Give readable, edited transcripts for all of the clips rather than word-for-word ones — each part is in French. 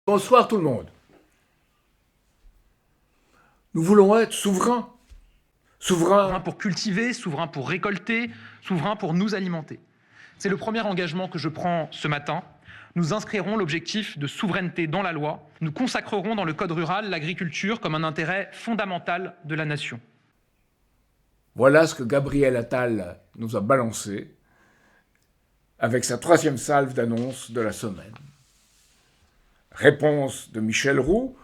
Bonsoir tout le monde. Nous voulons être souverains. Souverain pour cultiver, souverain pour récolter, souverain pour nous alimenter. C'est le premier engagement que je prends ce matin. Nous inscrirons l'objectif de souveraineté dans la loi. Nous consacrerons dans le Code rural l'agriculture comme un intérêt fondamental de la nation. Voilà ce que Gabriel Attal nous a balancé avec sa troisième salve d'annonce de la semaine. Réponse de Michel Roux,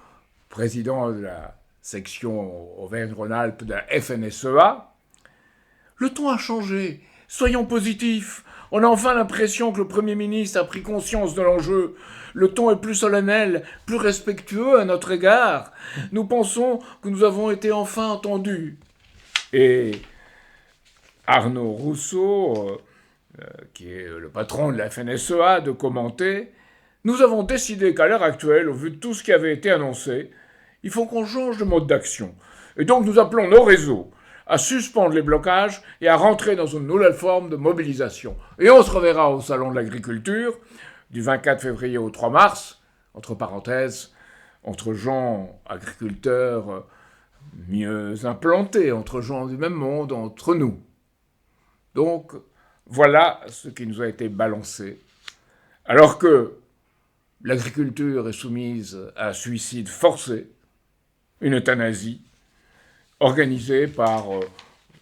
président de la section Auvergne-Rhône-Alpes de la FNSEA. Le ton a changé. Soyons positifs. On a enfin l'impression que le Premier ministre a pris conscience de l'enjeu. Le ton est plus solennel, plus respectueux à notre égard. Nous pensons que nous avons été enfin entendus. Et Arnaud Rousseau, qui est le patron de la FNSEA, de commenter « Nous avons décidé qu'à l'heure actuelle, au vu de tout ce qui avait été annoncé, il faut qu'on change de mode d'action. Et donc nous appelons nos réseaux à suspendre les blocages et à rentrer dans une nouvelle forme de mobilisation. Et on se reverra au Salon de l'Agriculture du 24 février au 3 mars, entre parenthèses, entre gens agriculteurs mieux implantés, entre gens du même monde, entre nous. Donc, voilà ce qui nous a été balancé. Alors que l'agriculture est soumise à un suicide forcé, une euthanasie, organisée par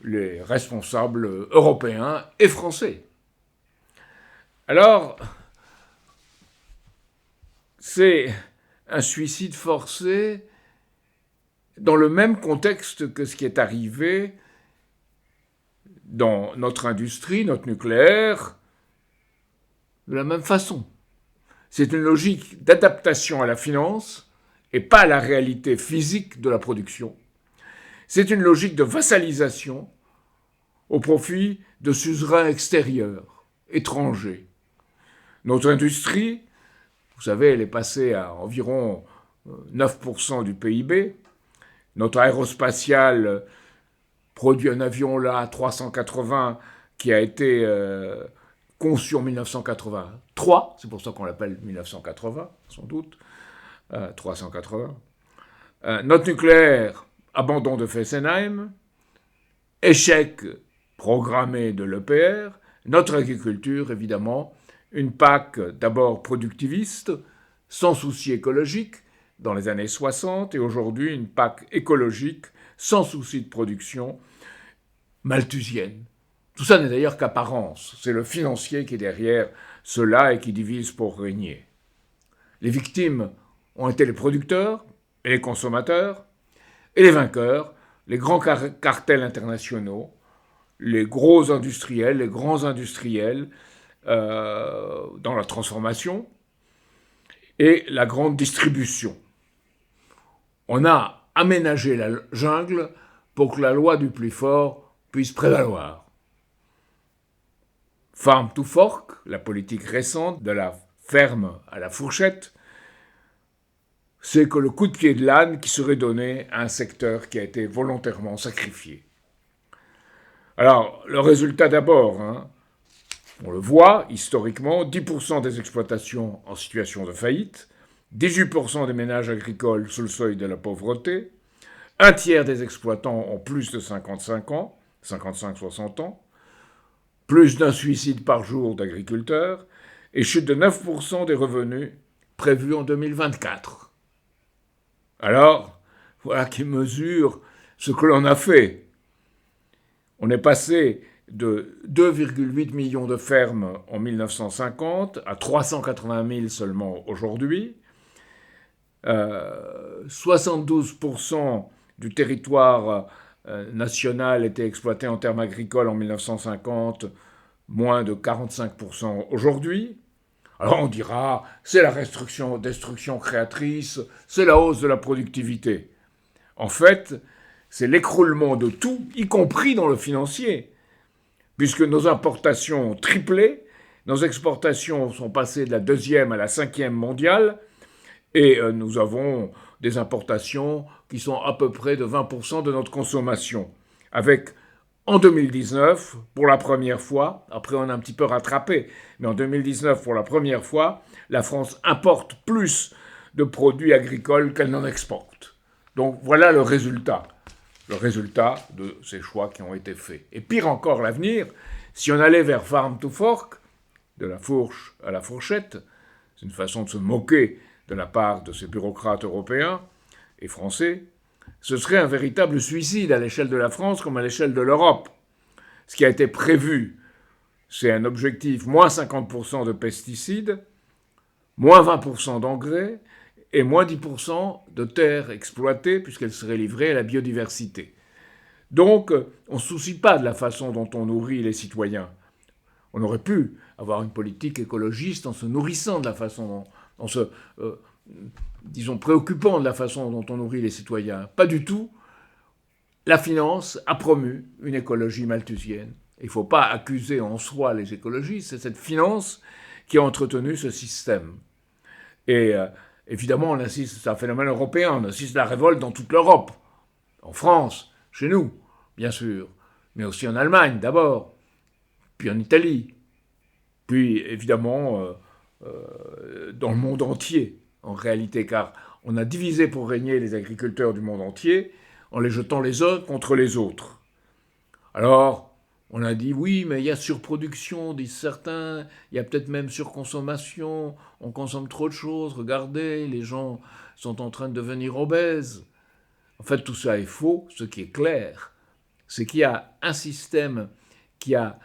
les responsables européens et français. Alors, c'est un suicide forcé dans le même contexte que ce qui est arrivé dans notre industrie, notre nucléaire, de la même façon. C'est une logique d'adaptation à la finance et pas à la réalité physique de la production. C'est une logique de vassalisation au profit de suzerains extérieurs, étrangers. Notre industrie, vous savez, elle est passée à environ 9% du PIB. Notre aérospatiale produit un avion là, 380, qui a été conçu en 1983. C'est pour ça qu'on l'appelle 1980, sans doute. 380. Notre nucléaire, abandon de Fessenheim, échec programmé de l'EPR, notre agriculture, évidemment, une PAC d'abord productiviste, sans souci écologique, dans les années 60, et aujourd'hui une PAC écologique, sans souci de production, malthusienne. Tout ça n'est d'ailleurs qu'apparence. C'est le financier qui est derrière cela et qui divise pour régner. Les victimes ont été les producteurs et les consommateurs, et les vainqueurs, les grands cartels internationaux, les gros industriels, les grands industriels dans la transformation et la grande distribution. On a aménagé la jungle pour que la loi du plus fort puisse prévaloir. Farm to Fork, la politique récente de la ferme à la fourchette, c'est que le coup de pied de l'âne qui serait donné à un secteur qui a été volontairement sacrifié. Alors, le résultat d'abord, on le voit historiquement, 10% des exploitations en situation de faillite, 18% des ménages agricoles sous le seuil de la pauvreté, un tiers des exploitants ont plus de 55 ans, 55-60 ans, plus d'un suicide par jour d'agriculteurs, et chute de 9% des revenus prévus en 2024. Alors, voilà qui mesure ce que l'on a fait. On est passé de 2,8 millions de fermes en 1950 à 380 000 seulement aujourd'hui. 72% du territoire national était exploité en termes agricoles en 1950, moins de 45% aujourd'hui. Alors on dira, c'est la destruction créatrice, c'est la hausse de la productivité. En fait, c'est l'écroulement de tout, y compris dans le financier, puisque nos importations ont triplé, nos exportations sont passées de la 2e à la 5e mondiale, et nous avons des importations qui sont à peu près de 20% de notre consommation, avec en 2019, pour la première fois, après on a un petit peu rattrapé, mais en 2019, pour la première fois, la France importe plus de produits agricoles qu'elle n'en exporte. Donc voilà le résultat de ces choix qui ont été faits. Et pire encore, l'avenir, si on allait vers farm to fork, de la fourche à la fourchette, c'est une façon de se moquer de la part de ces bureaucrates européens et français, ce serait un véritable suicide à l'échelle de la France comme à l'échelle de l'Europe. Ce qui a été prévu, c'est un objectif moins 50% de pesticides, moins 20% d'engrais et moins 10% de terres exploitées puisqu'elles seraient livrées à la biodiversité. Donc, on ne se soucie pas de la façon dont on nourrit les citoyens. On aurait pu avoir une politique écologiste en se nourrissant de la façon en se préoccupant de la façon dont on nourrit les citoyens. Pas du tout. La finance a promu une écologie malthusienne. Il ne faut pas accuser en soi les écologistes, c'est cette finance qui a entretenu ce système. Et évidemment, on insiste, c'est un phénomène européen, on insiste à la révolte dans toute l'Europe, en France, chez nous, bien sûr, mais aussi en Allemagne d'abord, puis en Italie, puis évidemment dans le monde entier, en réalité, car on a divisé pour régner les agriculteurs du monde entier en les jetant les uns contre les autres. Alors, on a dit oui, mais il y a surproduction, disent certains, il y a peut-être même surconsommation, on consomme trop de choses, regardez, les gens sont en train de devenir obèses. En fait, tout ça est faux. Ce qui est clair, c'est qu'il y a un système qui a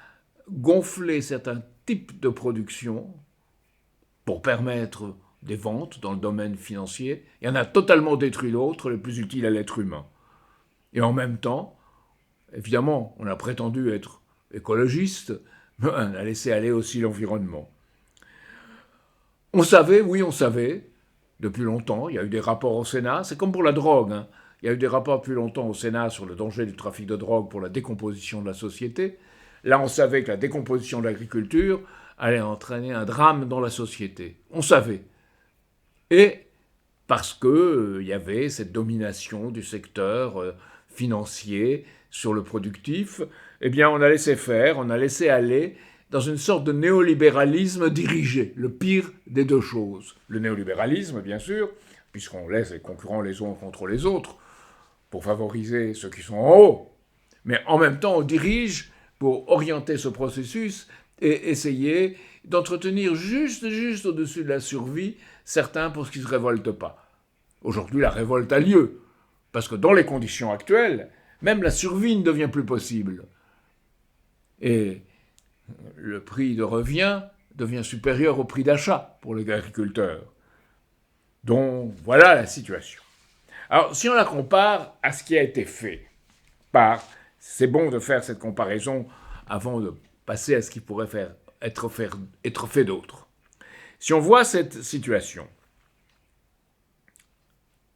gonflé certains types de production pour permettre des ventes dans le domaine financier, et en a totalement détruit l'autre, le plus utile à l'être humain. Et en même temps, évidemment, on a prétendu être écologiste, mais on a laissé aller aussi l'environnement. On savait, depuis longtemps, il y a eu des rapports au Sénat, c'est comme pour la drogue, hein. Il y a eu des rapports depuis longtemps au Sénat sur le danger du trafic de drogue pour la décomposition de la société. Là, on savait que la décomposition de l'agriculture allait entraîner un drame dans la société. On savait. Et parce qu'il y avait cette domination du secteur financier sur le productif, eh bien, on a laissé faire, on a laissé aller dans une sorte de néolibéralisme dirigé, le pire des deux choses. Le néolibéralisme, bien sûr, puisqu'on laisse les concurrents les uns contre les autres, pour favoriser ceux qui sont en haut. Mais en même temps, on dirige pour orienter ce processus et essayer d'entretenir juste au-dessus de la survie certains pour ce qui ne se révoltent pas. Aujourd'hui, la révolte a lieu, parce que dans les conditions actuelles, même la survie ne devient plus possible. Et le prix de revient devient supérieur au prix d'achat pour les agriculteurs. Donc, voilà la situation. Alors, si on la compare à ce qui a été fait c'est bon de faire cette comparaison avant de passer à ce qui pourrait être fait d'autre. Si on voit cette situation,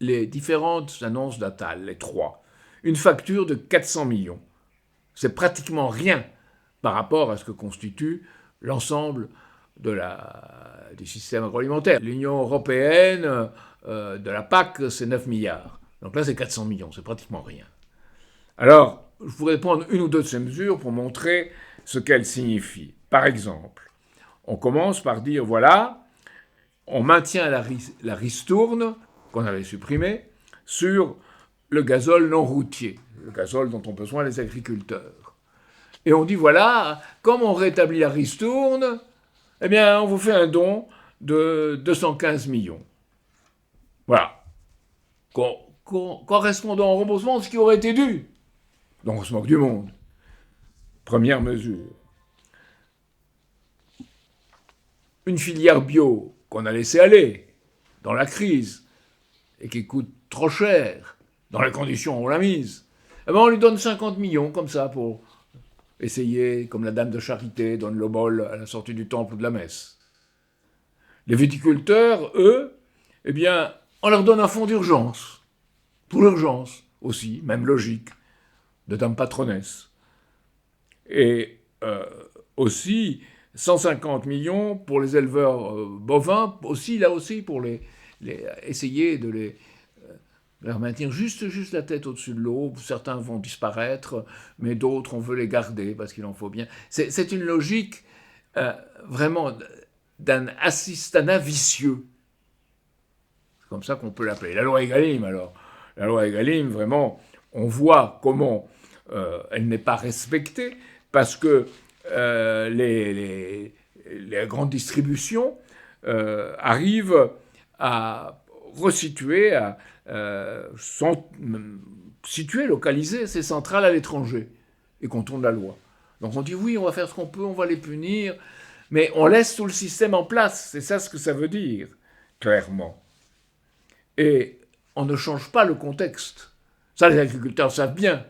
les différentes annonces d'Attal, les trois, une facture de 400 millions, c'est pratiquement rien par rapport à ce que constitue l'ensemble du système agroalimentaire. L'Union européenne, de la PAC, c'est 9 milliards. Donc là, c'est 400 millions, c'est pratiquement rien. Alors, je pourrais prendre une ou deux de ces mesures pour montrer ce qu'elles signifient. Par exemple, on commence par dire, voilà, on maintient la ristourne, qu'on avait supprimée, sur le gazole non routier, le gazole dont ont besoin les agriculteurs. Et on dit, voilà, comme on rétablit la ristourne, eh bien, on vous fait un don de 215 millions. Voilà. Correspondant au remboursement de ce qui aurait été dû. Donc on se moque du monde. Première mesure. Une filière bio qu'on a laissé aller dans la crise et qui coûte trop cher dans les conditions où on l'a mise, eh ben on lui donne 50 millions comme ça pour essayer, comme la dame de charité donne l'obole à la sortie du temple ou de la messe. Les viticulteurs, eux, eh bien, on leur donne un fonds d'urgence. Pour l'urgence aussi, même logique, de dame patronesse. Et aussi 150 millions pour les éleveurs bovins, aussi, là aussi, pour essayer de leur maintenir juste la tête au-dessus de l'eau. Certains vont disparaître, mais d'autres, on veut les garder parce qu'il en faut bien. C'est une logique vraiment d'un assistanat vicieux. C'est comme ça qu'on peut l'appeler. La loi Egalim, alors. La loi Egalim, vraiment, on voit comment elle n'est pas respectée, parce que les grandes distributions arrivent à resituer, à situer, localiser ces centrales à l'étranger et contournent la loi. Donc on dit oui, on va faire ce qu'on peut, on va les punir, mais on laisse tout le système en place. C'est ça ce que ça veut dire, clairement. Et on ne change pas le contexte. Ça, les agriculteurs savent bien.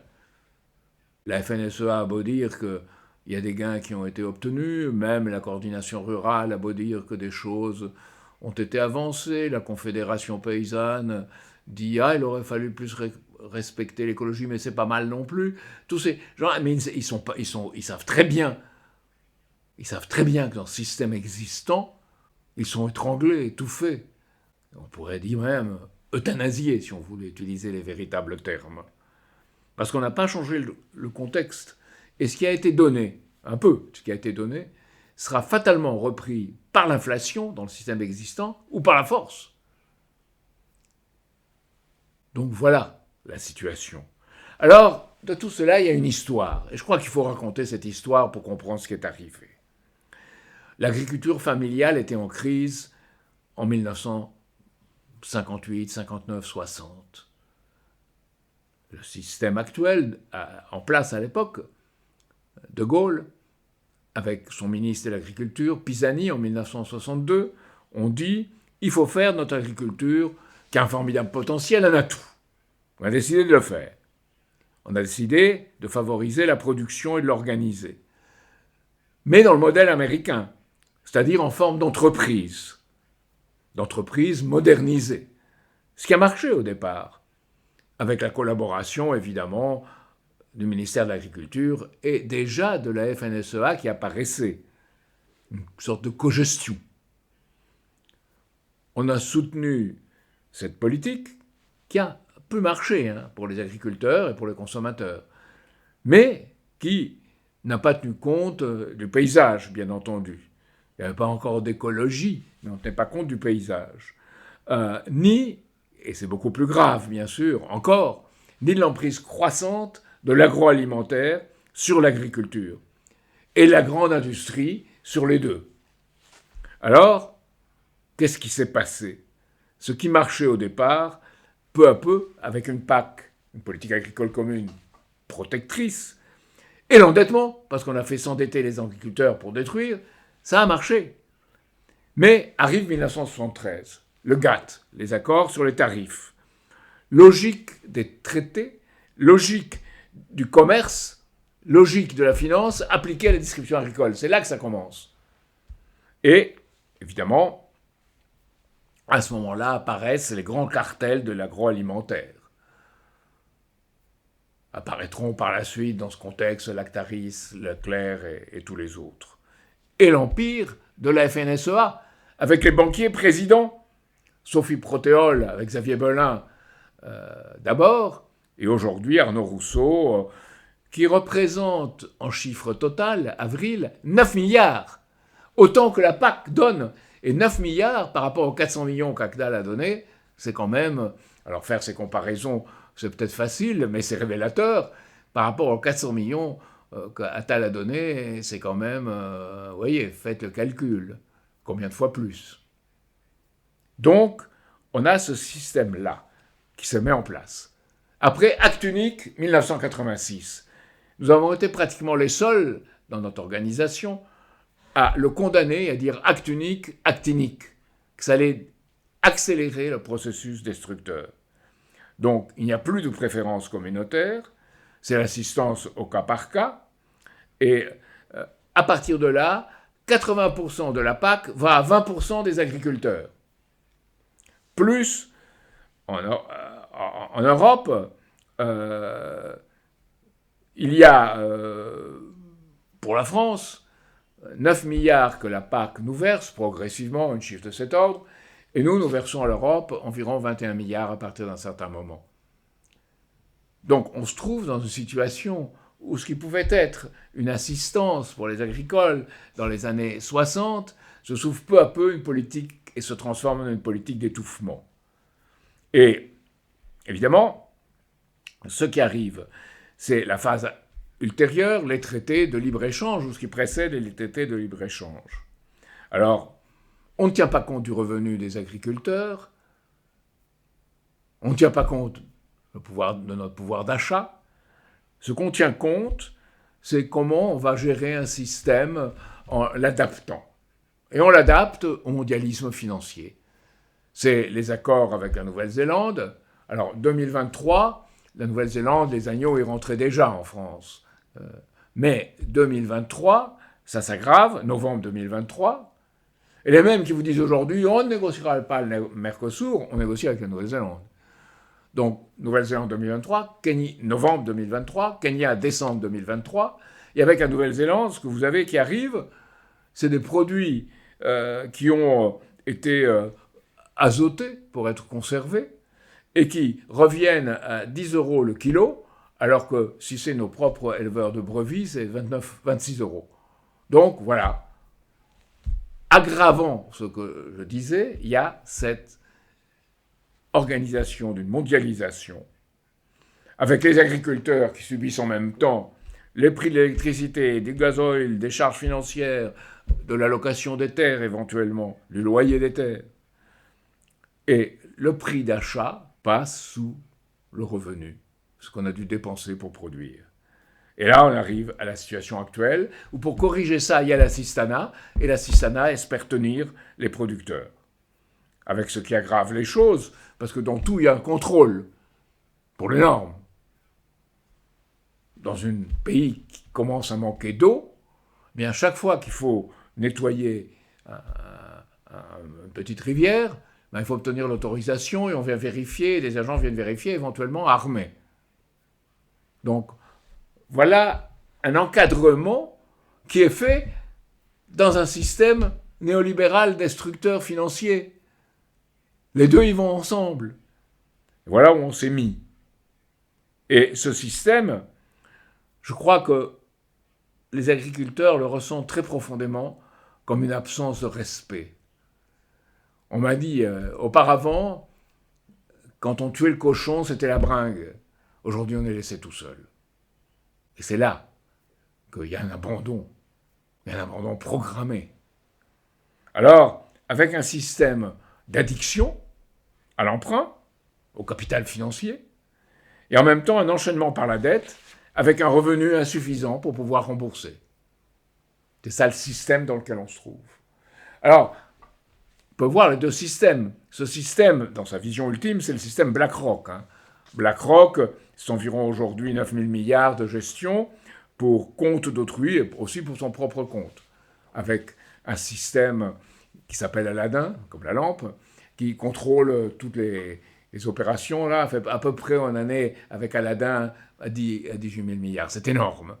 La FNSEA a beau dire qu'il y a des gains qui ont été obtenus, même la coordination rurale a beau dire que des choses ont été avancées, la Confédération paysanne dit « Ah, il aurait fallu plus respecter l'écologie, mais c'est pas mal non plus ». Tous ces gens, mais ils savent très bien que dans le système existant, ils sont étranglés, étouffés. On pourrait dire même euthanasiés, si on voulait utiliser les véritables termes. Parce qu'on n'a pas changé le contexte. Et ce qui a été donné, un peu, ce qui a été donné, sera fatalement repris par l'inflation dans le système existant ou par la force. Donc voilà la situation. Alors, de tout cela, il y a une histoire. Et je crois qu'il faut raconter cette histoire pour comprendre ce qui est arrivé. L'agriculture familiale était en crise en 1958, 59, 60. Le système actuel, en place à l'époque, De Gaulle, avec son ministre de l'Agriculture, Pisani, en 1962, ont dit « il faut faire notre agriculture qui a un formidable potentiel, un atout ». On a décidé de le faire. On a décidé de favoriser la production et de l'organiser. Mais dans le modèle américain, c'est-à-dire en forme d'entreprise modernisée. Ce qui a marché au départ, avec la collaboration, évidemment, du ministère de l'Agriculture et déjà de la FNSEA qui apparaissait. Une sorte de cogestion. On a soutenu cette politique qui a peu marché pour les agriculteurs et pour les consommateurs, mais qui n'a pas tenu compte du paysage, bien entendu. Il n'y avait pas encore d'écologie, mais on ne tenait pas compte du paysage. Ni, et c'est beaucoup plus grave, bien sûr, encore, ni de l'emprise croissante de l'agroalimentaire sur l'agriculture et la grande industrie sur les deux. Alors, qu'est-ce qui s'est passé? Ce qui marchait au départ, peu à peu, avec une PAC, une politique agricole commune protectrice, et l'endettement, parce qu'on a fait s'endetter les agriculteurs pour détruire, ça a marché. Mais arrive 1973, le GATT, les accords sur les tarifs. Logique des traités, logique du commerce, logique de la finance appliquée à la distribution agricole. C'est là que ça commence. Et, évidemment, à ce moment-là apparaissent les grands cartels de l'agroalimentaire. Apparaîtront par la suite, dans ce contexte, Lactaris, Leclerc et tous les autres. Et l'empire de la FNSEA, avec les banquiers présidents, Sophie Protéol avec Xavier Belin d'abord, et aujourd'hui Arnaud Rousseau, qui représente en chiffre total, avril, 9 milliards, autant que la PAC donne. Et 9 milliards par rapport aux 400 millions qu'Agdal a donné, c'est quand même... Alors faire ces comparaisons, c'est peut-être facile, mais c'est révélateur. Par rapport aux 400 millions qu'Attal a donné, c'est quand même... vous voyez, faites le calcul. Combien de fois plus? Donc, on a ce système-là qui se met en place. Après, acte unique, 1986. Nous avons été pratiquement les seuls, dans notre organisation, à le condamner, à dire acte unique, que ça allait accélérer le processus destructeur. Donc, il n'y a plus de préférence communautaire, c'est l'assistance au cas par cas, et à partir de là, 80% de la PAC va à 20% des agriculteurs. Plus, en Europe, il y a, pour la France, 9 milliards que la PAC nous verse progressivement, un chiffre de cet ordre, et nous versons à l'Europe environ 21 milliards à partir d'un certain moment. Donc on se trouve dans une situation où ce qui pouvait être une assistance pour les agricoles dans les années 60 se trouve peu à peu une politique et se transforme en une politique d'étouffement. Et évidemment, ce qui arrive, c'est la phase ultérieure, les traités de libre-échange, ou ce qui précède les traités de libre-échange. Alors, on ne tient pas compte du revenu des agriculteurs, on ne tient pas compte de notre pouvoir d'achat. Ce qu'on tient compte, c'est comment on va gérer un système en l'adaptant. Et on l'adapte au mondialisme financier. C'est les accords avec la Nouvelle-Zélande. Alors, 2023, la Nouvelle-Zélande, les agneaux y rentraient déjà en France. Mais 2023, ça s'aggrave, novembre 2023. Et les mêmes qui vous disent aujourd'hui, on ne négociera pas le Mercosur, on négocie avec la Nouvelle-Zélande. Donc, Nouvelle-Zélande 2023, novembre 2023, Kenya décembre 2023. Et avec la Nouvelle-Zélande, ce que vous avez qui arrive, c'est des produits qui ont été azotés pour être conservés et qui reviennent à 10 € le kilo, alors que si c'est nos propres éleveurs de brebis, c'est 26 €. Donc voilà, aggravant ce que je disais, il y a cette organisation d'une mondialisation, avec les agriculteurs qui subissent en même temps les prix de l'électricité, du gasoil, des charges financières, de la location des terres éventuellement, du loyer des terres. Et le prix d'achat passe sous le revenu, ce qu'on a dû dépenser pour produire. Et là, on arrive à la situation actuelle, où pour corriger ça, il y a l'assistanat, et l'assistanat espère tenir les producteurs. Avec ce qui aggrave les choses, parce que dans tout, il y a un contrôle pour les normes. Dans un pays qui commence à manquer d'eau, eh bien chaque fois qu'il faut nettoyer une petite rivière, ben, il faut obtenir l'autorisation et on vient vérifier, les agents viennent vérifier, éventuellement armés. Donc, voilà un encadrement qui est fait dans un système néolibéral destructeur financier. Les deux, ils vont ensemble. Voilà où on s'est mis. Et ce système, je crois que les agriculteurs le ressentent très profondément comme une absence de respect. On m'a dit, auparavant, quand on tuait le cochon, c'était la bringue. Aujourd'hui, on est laissé tout seul. Et c'est là qu'il y a un abandon. Il y a un abandon programmé. Alors, avec un système d'addiction à l'emprunt, au capital financier, et en même temps un enchaînement par la dette, avec un revenu insuffisant pour pouvoir rembourser. C'est ça le système dans lequel on se trouve. Alors, on peut voir les deux systèmes. Ce système, dans sa vision ultime, c'est le système BlackRock. BlackRock, c'est environ aujourd'hui 9 000 milliards de gestion pour compte d'autrui et aussi pour son propre compte. Avec un système qui s'appelle Aladdin, comme la lampe, qui contrôle toutes les opérations. Là, fait à peu près en année, avec Aladdin, à 18 000 milliards. C'est énorme.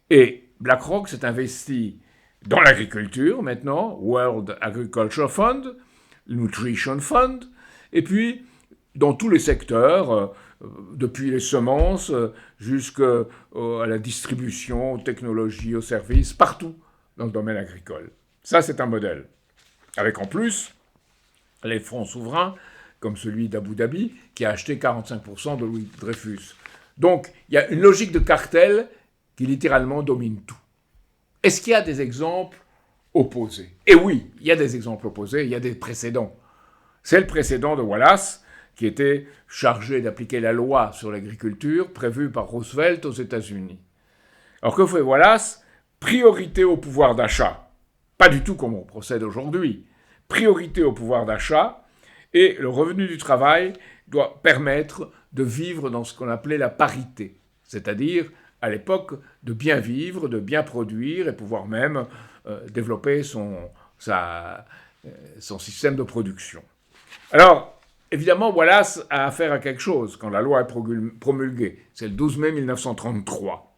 Et BlackRock s'est investi dans l'agriculture maintenant, World Agriculture Fund, Nutrition Fund, et puis dans tous les secteurs, depuis les semences jusqu'à la distribution, aux technologies, aux services, partout dans le domaine agricole. Ça, c'est un modèle. Avec en plus les fonds souverains, comme celui d'Abu Dhabi, qui a acheté 45% de Louis Dreyfus. Donc, il y a une logique de cartel qui littéralement domine tout. Est-ce qu'il y a des exemples opposés ? Et oui, il y a des exemples opposés, il y a des précédents. C'est le précédent de Wallace, qui était chargé d'appliquer la loi sur l'agriculture prévue par Roosevelt aux États-Unis. Alors que fait Wallace ? Priorité au pouvoir d'achat. Pas du tout comme on procède aujourd'hui. Priorité au pouvoir d'achat, et le revenu du travail doit permettre de vivre dans ce qu'on appelait la parité, c'est-à-dire, à l'époque, de bien vivre, de bien produire et pouvoir même développer son système de production. Alors, évidemment, Wallace a affaire à quelque chose quand la loi est promulguée. C'est le 12 mai 1933.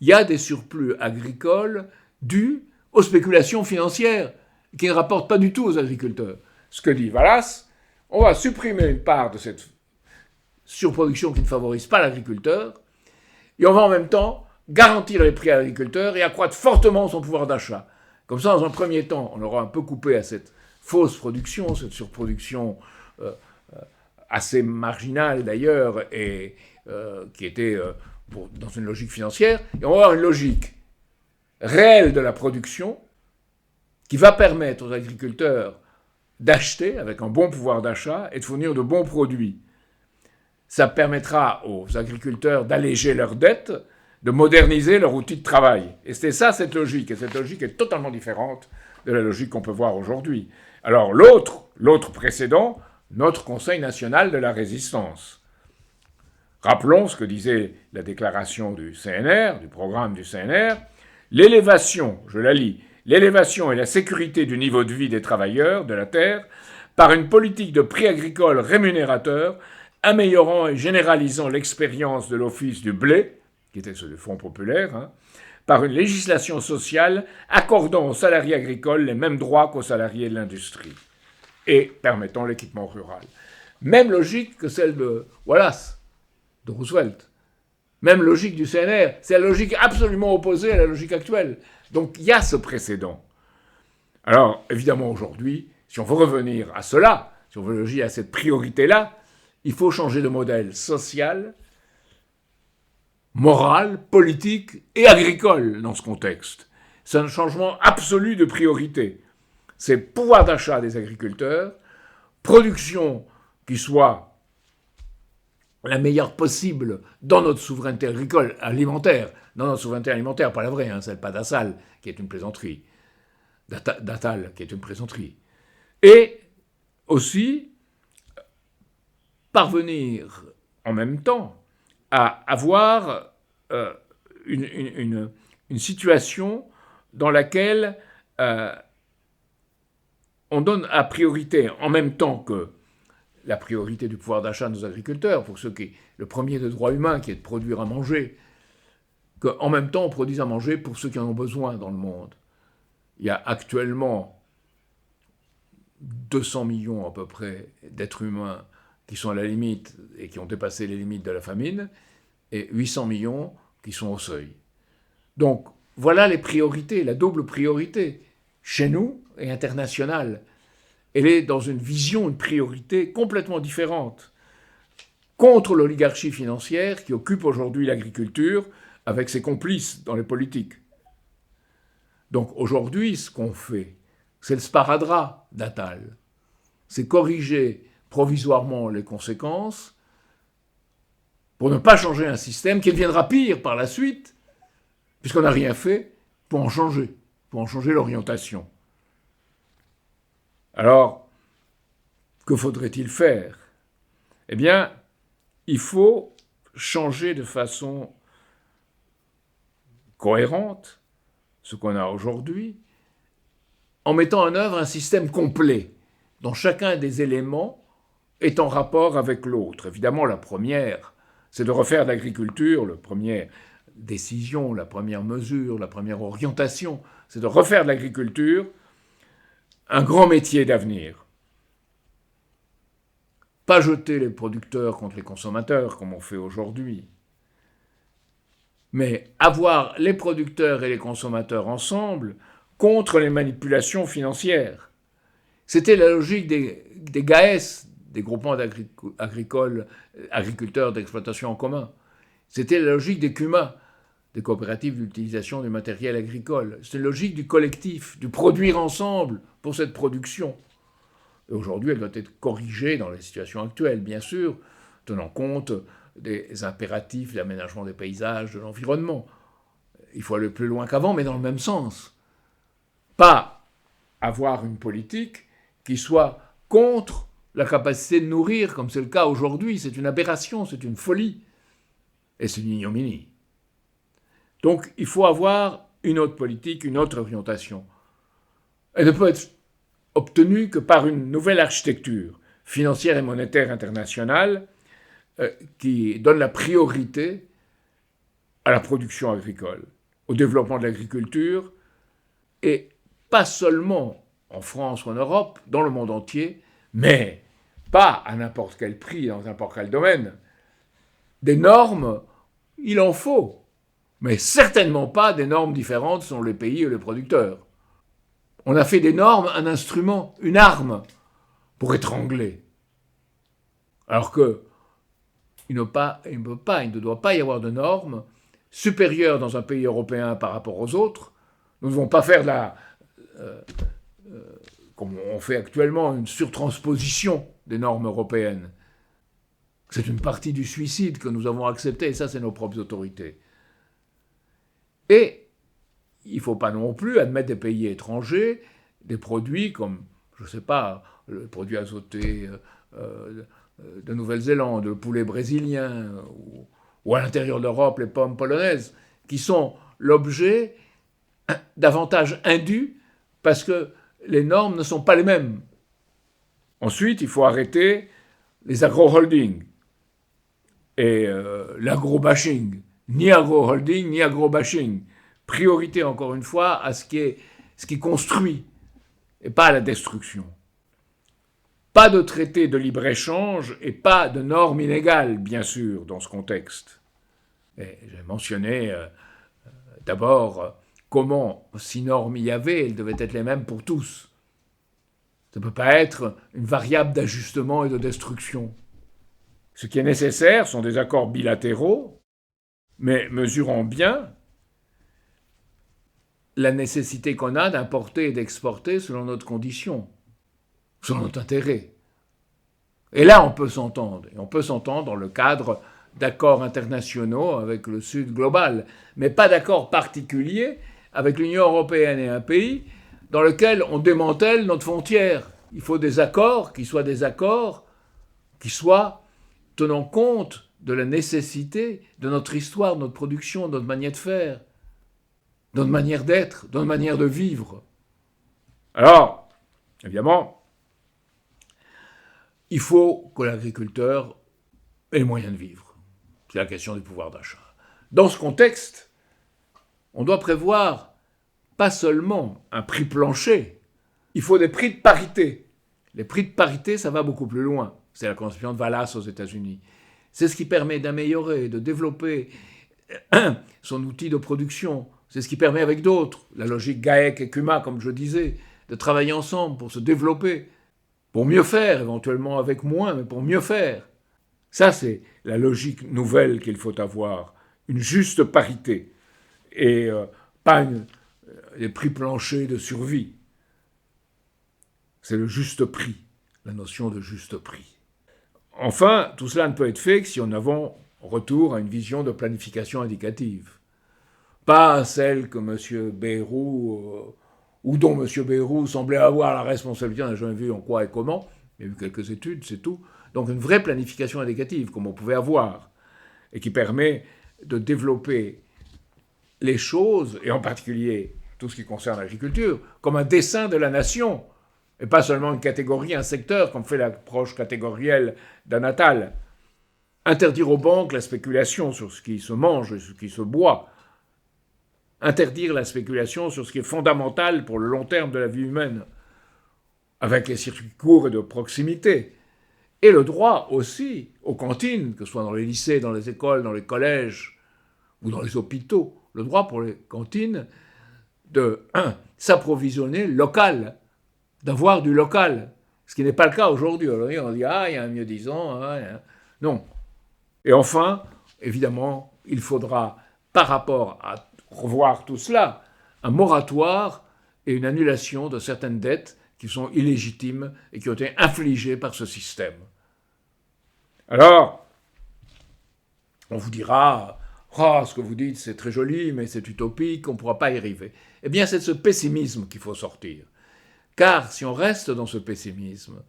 Il y a des surplus agricoles dus aux spéculations financières qui ne rapportent pas du tout aux agriculteurs. Ce que dit Wallace, on va supprimer une part de cette surproduction qui ne favorise pas l'agriculteur, et on va en même temps garantir les prix à l'agriculteur et accroître fortement son pouvoir d'achat. Comme ça, dans un premier temps, on aura un peu coupé à cette fausse production, cette surproduction assez marginal d'ailleurs, et qui était dans une logique financière, et on va avoir une logique réelle de la production qui va permettre aux agriculteurs d'acheter avec un bon pouvoir d'achat et de fournir de bons produits. Ça permettra aux agriculteurs d'alléger leurs dettes, de moderniser leur outil de travail. Et c'est ça, cette logique. Et cette logique est totalement différente de la logique qu'on peut voir aujourd'hui. Alors l'autre précédent, notre Conseil national de la résistance. Rappelons ce que disait la déclaration du CNR, du programme du CNR. L'élévation, je la lis, l'élévation et la sécurité du niveau de vie des travailleurs de la terre par une politique de prix agricole rémunérateur, améliorant et généralisant l'expérience de l'Office du blé, qui était ce du Fonds populaire, par une législation sociale accordant aux salariés agricoles les mêmes droits qu'aux salariés de l'industrie et permettant l'équipement rural. Même logique que celle de Wallace, de Roosevelt. Même logique du CNR. C'est la logique absolument opposée à la logique actuelle. Donc il y a ce précédent. Alors, évidemment, aujourd'hui, si on veut revenir à cela, si on veut revenir à cette priorité-là, il faut changer de modèle social, moral, politique et agricole dans ce contexte. C'est un changement absolu de priorité. C'est pouvoir d'achat des agriculteurs, production qui soit la meilleure possible dans notre souveraineté agricole, alimentaire, dans notre souveraineté alimentaire, pas la vraie, celle pas d'Assal, qui est une plaisanterie, d'Attal, qui est une plaisanterie. Et aussi parvenir en même temps à avoir une situation dans laquelle on donne la priorité en même temps que la priorité du pouvoir d'achat de nos agriculteurs, pour ceux qui le premier des droits humains, qui est de produire à manger, qu'en même temps on produise à manger pour ceux qui en ont besoin dans le monde. Il y a actuellement 200 millions à peu près d'êtres humains qui sont à la limite et qui ont dépassé les limites de la famine, et 800 millions qui sont au seuil. Donc voilà les priorités, la double priorité, chez nous et internationale. Elle est dans une vision, une priorité complètement différente, contre l'oligarchie financière qui occupe aujourd'hui l'agriculture avec ses complices dans les politiques. Donc aujourd'hui, ce qu'on fait, c'est le sparadrap d'Attal. C'est corriger provisoirement les conséquences pour ne pas changer un système qui deviendra pire par la suite, puisqu'on n'a rien fait pour en changer l'orientation. Alors, que faudrait-il faire ? Eh bien, il faut changer de façon cohérente ce qu'on a aujourd'hui, en mettant en œuvre un système complet, dont chacun des éléments est en rapport avec l'autre. Évidemment, la première, c'est de refaire l'agriculture, la première décision, la première mesure, la première orientation, c'est de refaire de l'agriculture un grand métier d'avenir. Pas jeter les producteurs contre les consommateurs, comme on fait aujourd'hui, mais avoir les producteurs et les consommateurs ensemble contre les manipulations financières. C'était la logique des GAES, des groupements agriculteurs d'exploitation en commun. C'était la logique des CUMA, des coopératives d'utilisation du matériel agricole. C'est la logique du collectif, du produire ensemble pour cette production. Et aujourd'hui, elle doit être corrigée dans la situation actuelle, bien sûr, tenant compte des impératifs d'aménagement des paysages, de l'environnement. Il faut aller plus loin qu'avant, mais dans le même sens. Pas avoir une politique qui soit contre la capacité de nourrir, comme c'est le cas aujourd'hui. C'est une aberration, c'est une folie. Et c'est une ignominie. Donc, il faut avoir une autre politique, une autre orientation. Elle ne peut être obtenue que par une nouvelle architecture financière et monétaire internationale qui donne la priorité à la production agricole, au développement de l'agriculture, et pas seulement en France ou en Europe, dans le monde entier, mais pas à n'importe quel prix, dans n'importe quel domaine. Des normes, il en faut, mais certainement pas des normes différentes selon les pays et les producteurs. On a fait des normes un instrument, une arme, pour étrangler. Alors que il ne doit pas y avoir de normes supérieures dans un pays européen par rapport aux autres. Nous ne devons pas faire comme on fait actuellement, une surtransposition des normes européennes. C'est une partie du suicide que nous avons accepté, et ça, c'est nos propres autorités. Et il ne faut pas non plus admettre des pays étrangers des produits comme, je ne sais pas, le produit azoté de Nouvelle-Zélande, le poulet brésilien, ou à l'intérieur de l'Europe, les pommes polonaises, qui sont l'objet d'avantages indus parce que les normes ne sont pas les mêmes. Ensuite, il faut arrêter les agro-holdings et l'agro-bashing. Ni agro-holding, ni agro-bashing. Priorité, encore une fois, à ce qui construit et pas à la destruction. Pas de traité de libre-échange et pas de normes inégales, bien sûr, dans ce contexte. Et j'ai mentionné d'abord comment, si normes il y avait, elles devaient être les mêmes pour tous. Ça ne peut pas être une variable d'ajustement et de destruction. Ce qui est nécessaire sont des accords bilatéraux, mais mesurant bien la nécessité qu'on a d'importer et d'exporter selon notre condition, selon notre intérêt. Et là, on peut s'entendre. Et on peut s'entendre dans le cadre d'accords internationaux avec le Sud global, mais pas d'accords particuliers avec l'Union européenne et un pays dans lequel on démantèle notre frontière. Il faut des accords qui soient tenant compte de la nécessité de notre histoire, de notre production, de notre manière de faire, de notre manière d'être, de notre manière de vivre. Alors, évidemment, il faut que l'agriculteur ait les moyens de vivre. C'est la question du pouvoir d'achat. Dans ce contexte, on doit prévoir pas seulement un prix plancher, il faut des prix de parité. Les prix de parité, ça va beaucoup plus loin. C'est la conception de Wallace aux États-Unis. C'est ce qui permet d'améliorer, de développer son outil de production. C'est ce qui permet avec d'autres, la logique GAEC et CUMA, comme je disais, de travailler ensemble pour se développer, pour mieux faire, éventuellement avec moins, mais pour mieux faire. Ça, c'est la logique nouvelle qu'il faut avoir, une juste parité, et pas des prix planchers de survie. C'est le juste prix, la notion de juste prix. Enfin, tout cela ne peut être fait que si on avons retour à une vision de planification indicative. Pas celle que M. Bayrou, ou dont M. Bayrou semblait avoir la responsabilité, on n'a jamais vu en quoi et comment, il y a eu quelques études, c'est tout. Donc une vraie planification indicative, comme on pouvait avoir, et qui permet de développer les choses, et en particulier tout ce qui concerne l'agriculture, comme un dessein de la nation, et pas seulement une catégorie, un secteur, comme fait l'approche catégorielle d'Anatale. Interdire aux banques la spéculation sur ce qui se mange et ce qui se boit. Interdire la spéculation sur ce qui est fondamental pour le long terme de la vie humaine, avec les circuits courts et de proximité. Et le droit aussi aux cantines, que ce soit dans les lycées, dans les écoles, dans les collèges ou dans les hôpitaux. Le droit pour les cantines de s'approvisionner local, d'avoir du local, ce qui n'est pas le cas aujourd'hui. Aujourd'hui, on dit il y a un mieux-disant. Non. Et enfin, évidemment, il faudra, par rapport à revoir tout cela, un moratoire et une annulation de certaines dettes qui sont illégitimes et qui ont été infligées par ce système. Alors, on vous dira « ce que vous dites, c'est très joli, mais c'est utopique, on ne pourra pas y arriver. » Eh bien, c'est de ce pessimisme qu'il faut sortir. Car si on reste dans ce pessimisme,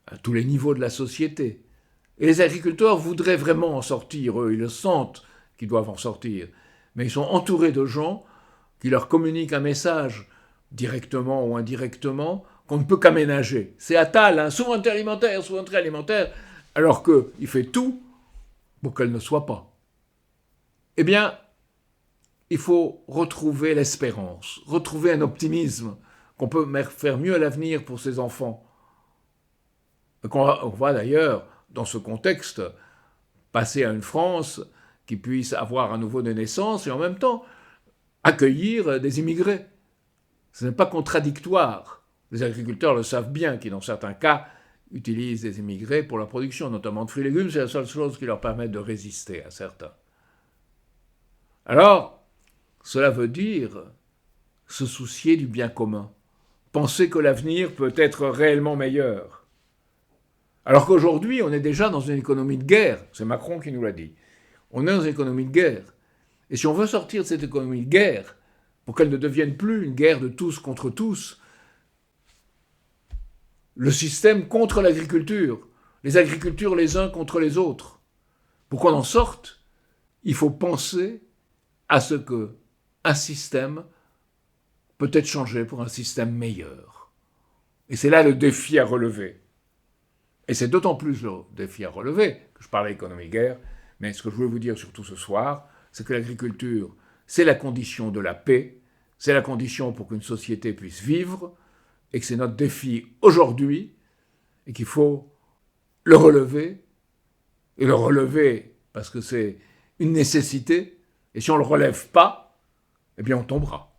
à tous les niveaux de la société, et les agriculteurs voudraient vraiment en sortir, eux, ils le sentent qu'ils doivent en sortir, mais ils sont entourés de gens qui leur communiquent un message, directement ou indirectement, qu'on ne peut qu'aménager. C'est Attal, souveraineté alimentaire, alors qu'il fait tout pour qu'elle ne soit pas. Eh bien, il faut retrouver l'espérance, retrouver un optimisme, qu'on peut faire mieux à l'avenir pour ses enfants. On voit d'ailleurs, dans ce contexte, passer à une France qui puisse avoir un nouveau de naissance et en même temps accueillir des immigrés. Ce n'est pas contradictoire. Les agriculteurs le savent bien, qui dans certains cas, utilisent des immigrés pour la production, notamment de fruits et légumes. C'est la seule chose qui leur permet de résister à certains. Alors, cela veut dire se soucier du bien commun, penser que l'avenir peut être réellement meilleur. Alors qu'aujourd'hui, on est déjà dans une économie de guerre, c'est Macron qui nous l'a dit. On est dans une économie de guerre. Et si on veut sortir de cette économie de guerre, pour qu'elle ne devienne plus une guerre de tous contre tous, le système contre l'agriculture, les agricultures les uns contre les autres, pour qu'on en sorte, il faut penser à ce qu'un système peut être changé pour un système meilleur. Et c'est là le défi à relever. Et c'est d'autant plus le défi à relever que je parlais économie-guerre, mais ce que je veux vous dire surtout ce soir, c'est que l'agriculture, c'est la condition de la paix, c'est la condition pour qu'une société puisse vivre, et que c'est notre défi aujourd'hui, et qu'il faut le relever parce que c'est une nécessité, et si on ne le relève pas, eh bien on tombera.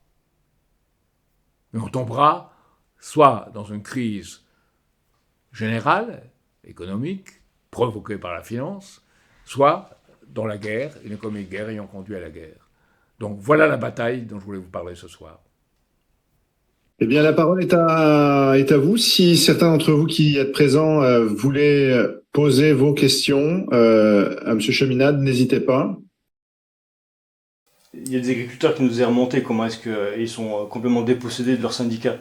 Mais on tombera soit dans une crise générale, économique, provoquée par la finance, soit dans la guerre, une économie de guerre ayant conduit à la guerre. Donc voilà la bataille dont je voulais vous parler ce soir. Eh bien, la parole est à vous. Si certains d'entre vous qui êtes présents voulaient poser vos questions à M. Cheminade, n'hésitez pas. Il y a des agriculteurs qui nous est remonté comment est-ce qu'ils sont complètement dépossédés de leur syndicat.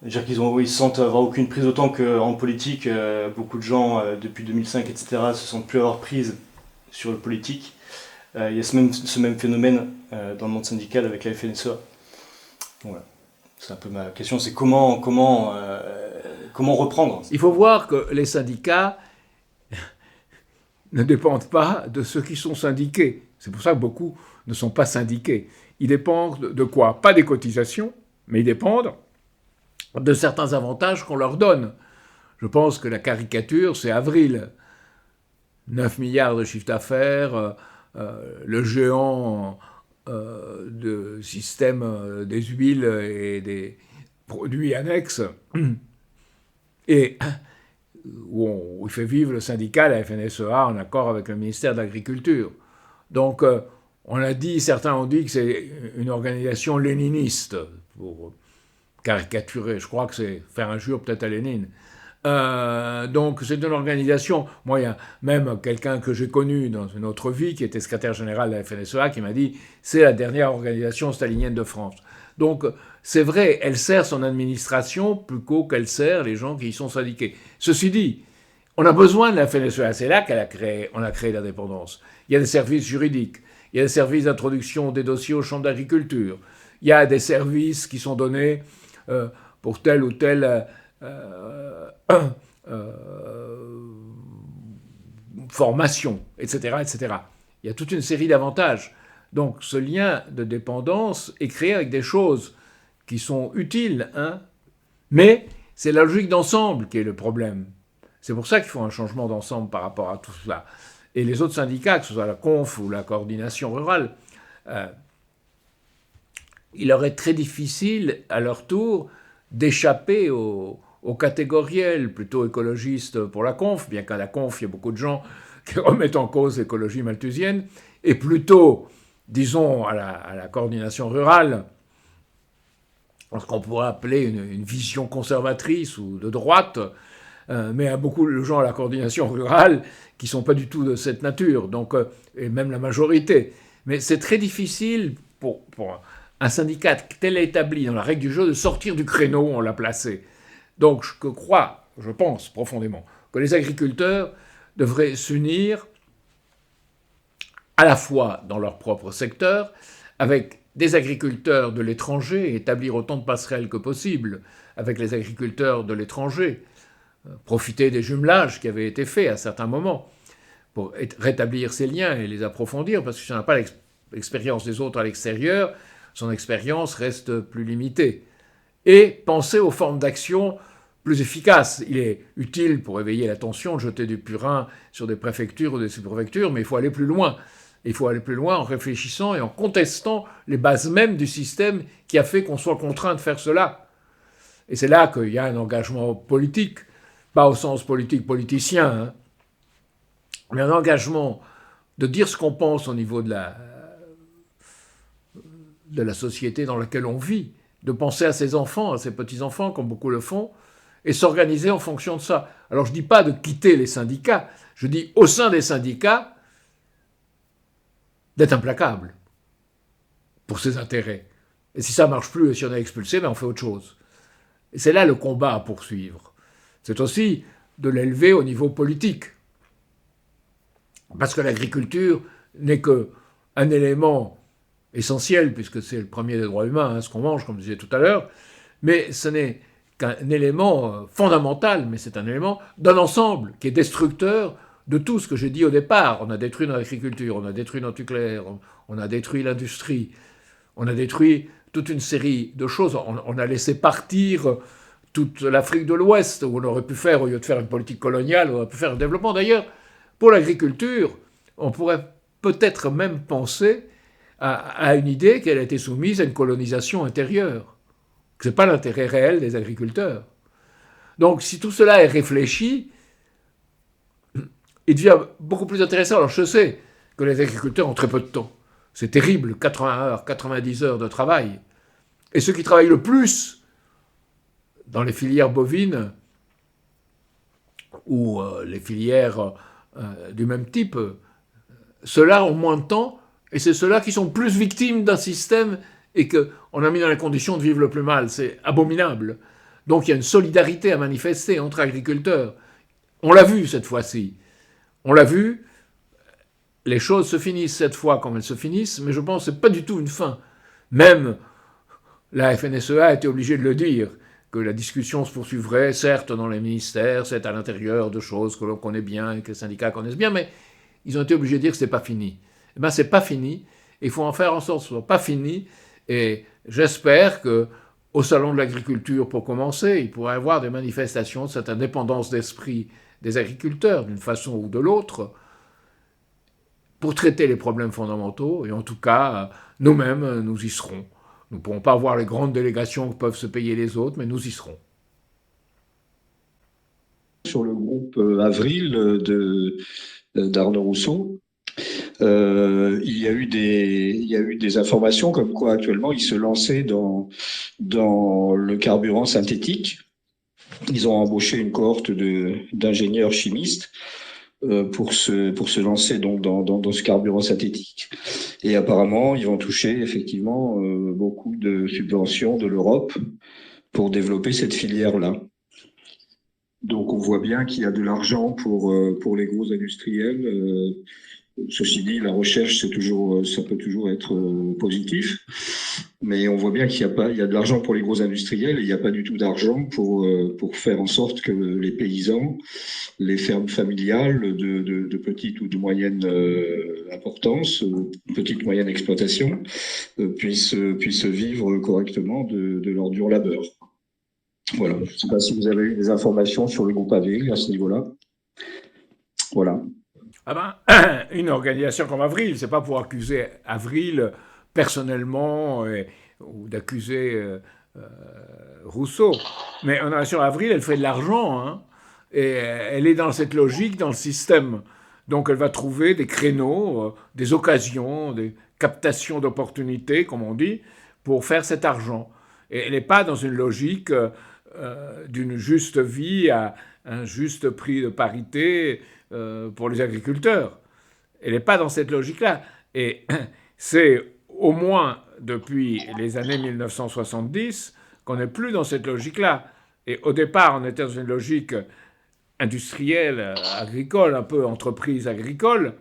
C'est-à-dire qu'ils se sentent avoir aucune prise, autant qu'en politique, beaucoup de gens, depuis 2005, etc., se sentent plus avoir prise sur le politique. Il y a ce même phénomène dans le monde syndical avec la FNSEA. Voilà. C'est un peu ma question, c'est comment reprendre. Il faut voir que les syndicats ne dépendent pas de ceux qui sont syndiqués. C'est pour ça que beaucoup ne sont pas syndiqués. Ils dépendent de quoi? Pas des cotisations, mais ils dépendent de certains avantages qu'on leur donne. Je pense que la caricature, c'est Avril. 9 milliards de chiffre d'affaires, le géant de système des huiles et des produits annexes, et où il fait vivre le syndicat, la FNSEA, en accord avec le ministère de l'Agriculture. Donc, on a dit, certains ont dit que c'est une organisation léniniste, pour caricaturer, je crois que c'est faire injure peut-être à Lénine. Donc c'est une organisation, moi il y a même quelqu'un que j'ai connu dans une autre vie, qui était secrétaire général de la FNSEA, qui m'a dit c'est la dernière organisation stalinienne de France. Donc c'est vrai, elle sert son administration plus qu'elle sert les gens qui y sont syndiqués. Ceci dit, on a besoin de la FNSEA, c'est là on a créé l'indépendance. Il y a des services juridiques, il y a des services d'introduction des dossiers aux chambres d'agriculture, il y a des services qui sont donnés pour telle ou telle formation, etc., etc. Il y a toute une série d'avantages. Donc ce lien de dépendance est créé avec des choses qui sont utiles, mais c'est la logique d'ensemble qui est le problème. C'est pour ça qu'il faut un changement d'ensemble par rapport à tout cela. Et les autres syndicats, que ce soit la Conf ou la coordination rurale, il leur est très difficile, à leur tour, d'échapper au catégoriel, plutôt écologiste pour la Conf, bien qu'à la Conf, il y a beaucoup de gens qui remettent en cause l'écologie malthusienne, et plutôt, disons, à la coordination rurale, ce qu'on pourrait appeler une vision conservatrice ou de droite, mais à beaucoup de gens à la coordination rurale qui ne sont pas du tout de cette nature, donc, et même la majorité. Mais c'est très difficile pour un syndicat tel établi dans la règle du jeu de sortir du créneau où on l'a placé. Donc je pense profondément que les agriculteurs devraient s'unir à la fois dans leur propre secteur, avec des agriculteurs de l'étranger, et établir autant de passerelles que possible avec les agriculteurs de l'étranger, profiter des jumelages qui avaient été faits à certains moments pour rétablir ces liens et les approfondir, parce que si on n'a pas l'expérience des autres à l'extérieur, son expérience reste plus limitée. Et penser aux formes d'action plus efficaces. Il est utile pour éveiller l'attention de jeter du purin sur des préfectures ou des sous-préfectures, mais il faut aller plus loin. Il faut aller plus loin en réfléchissant et en contestant les bases mêmes du système qui a fait qu'on soit contraint de faire cela. Et c'est là qu'il y a un engagement politique pas au sens politicien, hein, mais un engagement de dire ce qu'on pense au niveau de la société dans laquelle on vit, de penser à ses enfants, à ses petits-enfants, comme beaucoup le font, et s'organiser en fonction de ça. Alors je ne dis pas de quitter les syndicats, je dis au sein des syndicats d'être implacable pour ses intérêts. Et si ça ne marche plus et si on est expulsé, ben on fait autre chose. Et c'est là le combat à poursuivre. C'est aussi de l'élever au niveau politique. Parce que l'agriculture n'est qu'un élément essentiel, puisque c'est le premier des droits humains, hein, ce qu'on mange, comme je disais tout à l'heure, mais ce n'est qu'un élément fondamental, mais c'est un élément d'un ensemble qui est destructeur de tout ce que j'ai dit au départ. On a détruit notre agriculture, on a détruit notre nucléaire, on a détruit l'industrie, on a détruit toute une série de choses. On a laissé partir toute l'Afrique de l'Ouest, où on aurait pu faire, au lieu de faire une politique coloniale, on aurait pu faire un développement. D'ailleurs, pour l'agriculture, on pourrait peut-être même penser à une idée qu'elle a été soumise à une colonisation intérieure. Ce n'est pas l'intérêt réel des agriculteurs. Donc, si tout cela est réfléchi, il devient beaucoup plus intéressant. Alors, je sais que les agriculteurs ont très peu de temps. C'est terrible, 80 heures, 90 heures de travail. Et ceux qui travaillent le plus dans les filières bovines ou les filières du même type, ceux-là ont moins de temps et c'est ceux-là qui sont plus victimes d'un système et qu'on a mis dans les conditions de vivre le plus mal. C'est abominable. Donc il y a une solidarité à manifester entre agriculteurs. On l'a vu cette fois-ci. On l'a vu. Les choses se finissent cette fois comme elles se finissent, mais je pense que ce n'est pas du tout une fin. Même la FNSEA a été obligée de le dire, que la discussion se poursuivrait, certes dans les ministères, c'est à l'intérieur de choses que l'on connaît bien et que les syndicats connaissent bien, mais ils ont été obligés de dire que ce n'est pas fini. Eh bien, ce n'est pas fini, il faut en faire en sorte que ce ne soit pas fini, et j'espère qu'au Salon de l'agriculture, pour commencer, il pourrait y avoir des manifestations de cette indépendance d'esprit des agriculteurs, d'une façon ou de l'autre, pour traiter les problèmes fondamentaux, et en tout cas, nous-mêmes, nous y serons. Nous ne pourrons pas avoir les grandes délégations que peuvent se payer les autres, mais nous y serons. Sur le groupe Avril d'Arnaud Rousseau, il y a eu des informations comme quoi actuellement il se lançait dans le carburant synthétique. Ils ont embauché une cohorte d'ingénieurs chimistes pour se lancer donc dans ce carburant synthétique. Et apparemment, ils vont toucher effectivement beaucoup de subventions de l'Europe pour développer cette filière-là. Donc on voit bien qu'il y a de l'argent pour les gros industriels. Ceci dit, la recherche, ça peut toujours être positif, mais on voit bien qu'il y a de l'argent pour les gros industriels et il n'y a pas du tout d'argent pour faire en sorte que les paysans, les fermes familiales de petite ou de moyenne importance, petite moyenne exploitation, puissent vivre correctement de leur dur labeur. Voilà. Je ne sais pas si vous avez eu des informations sur le groupe Avril à ce niveau-là. Voilà. Ah ben, une organisation comme Avril, c'est pas pour accuser Avril personnellement ou d'accuser Rousseau, mais une organisation Avril, elle fait de l'argent, hein, et elle est dans cette logique, dans le système. Donc elle va trouver des créneaux, des occasions, des captations d'opportunités, comme on dit, pour faire cet argent. Et elle n'est pas dans une logique d'une juste vie à un juste prix de parité pour les agriculteurs. Elle n'est pas dans cette logique-là. Et c'est au moins depuis les années 1970 qu'on n'est plus dans cette logique-là. Et au départ, on était dans une logique industrielle, agricole, un peu entreprise agricole,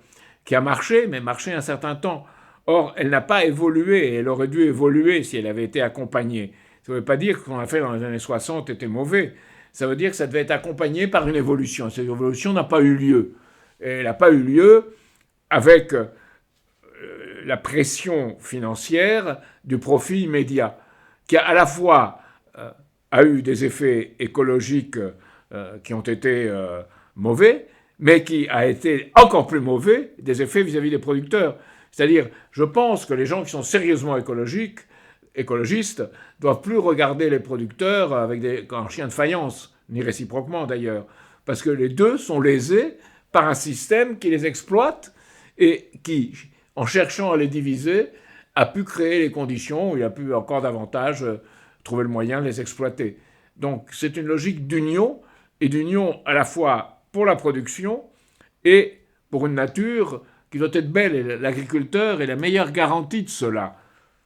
qui a marché, mais marché un certain temps. Or, elle n'a pas évolué, et elle aurait dû évoluer si elle avait été accompagnée. Ça ne veut pas dire que ce qu'on a fait dans les années 60 était mauvais. Ça veut dire que ça devait être accompagné par une évolution. Cette évolution n'a pas eu lieu. Et elle n'a pas eu lieu avec la pression financière du profit immédiat, qui à la fois a eu des effets écologiques qui ont été mauvais, mais qui a été encore plus mauvais des effets vis-à-vis des producteurs. C'est-à-dire, je pense que les gens qui sont sérieusement écologistes doivent plus regarder les producteurs avec un chien de faïence, ni réciproquement d'ailleurs. parce que les deux sont lésés par un système qui les exploite et qui, en cherchant à les diviser, a pu créer les conditions où il a pu encore davantage trouver le moyen de les exploiter. Donc c'est une logique d'union, et d'union à la fois pour la production et pour une nature qui doit être belle. Et l'agriculteur est la meilleure garantie de cela.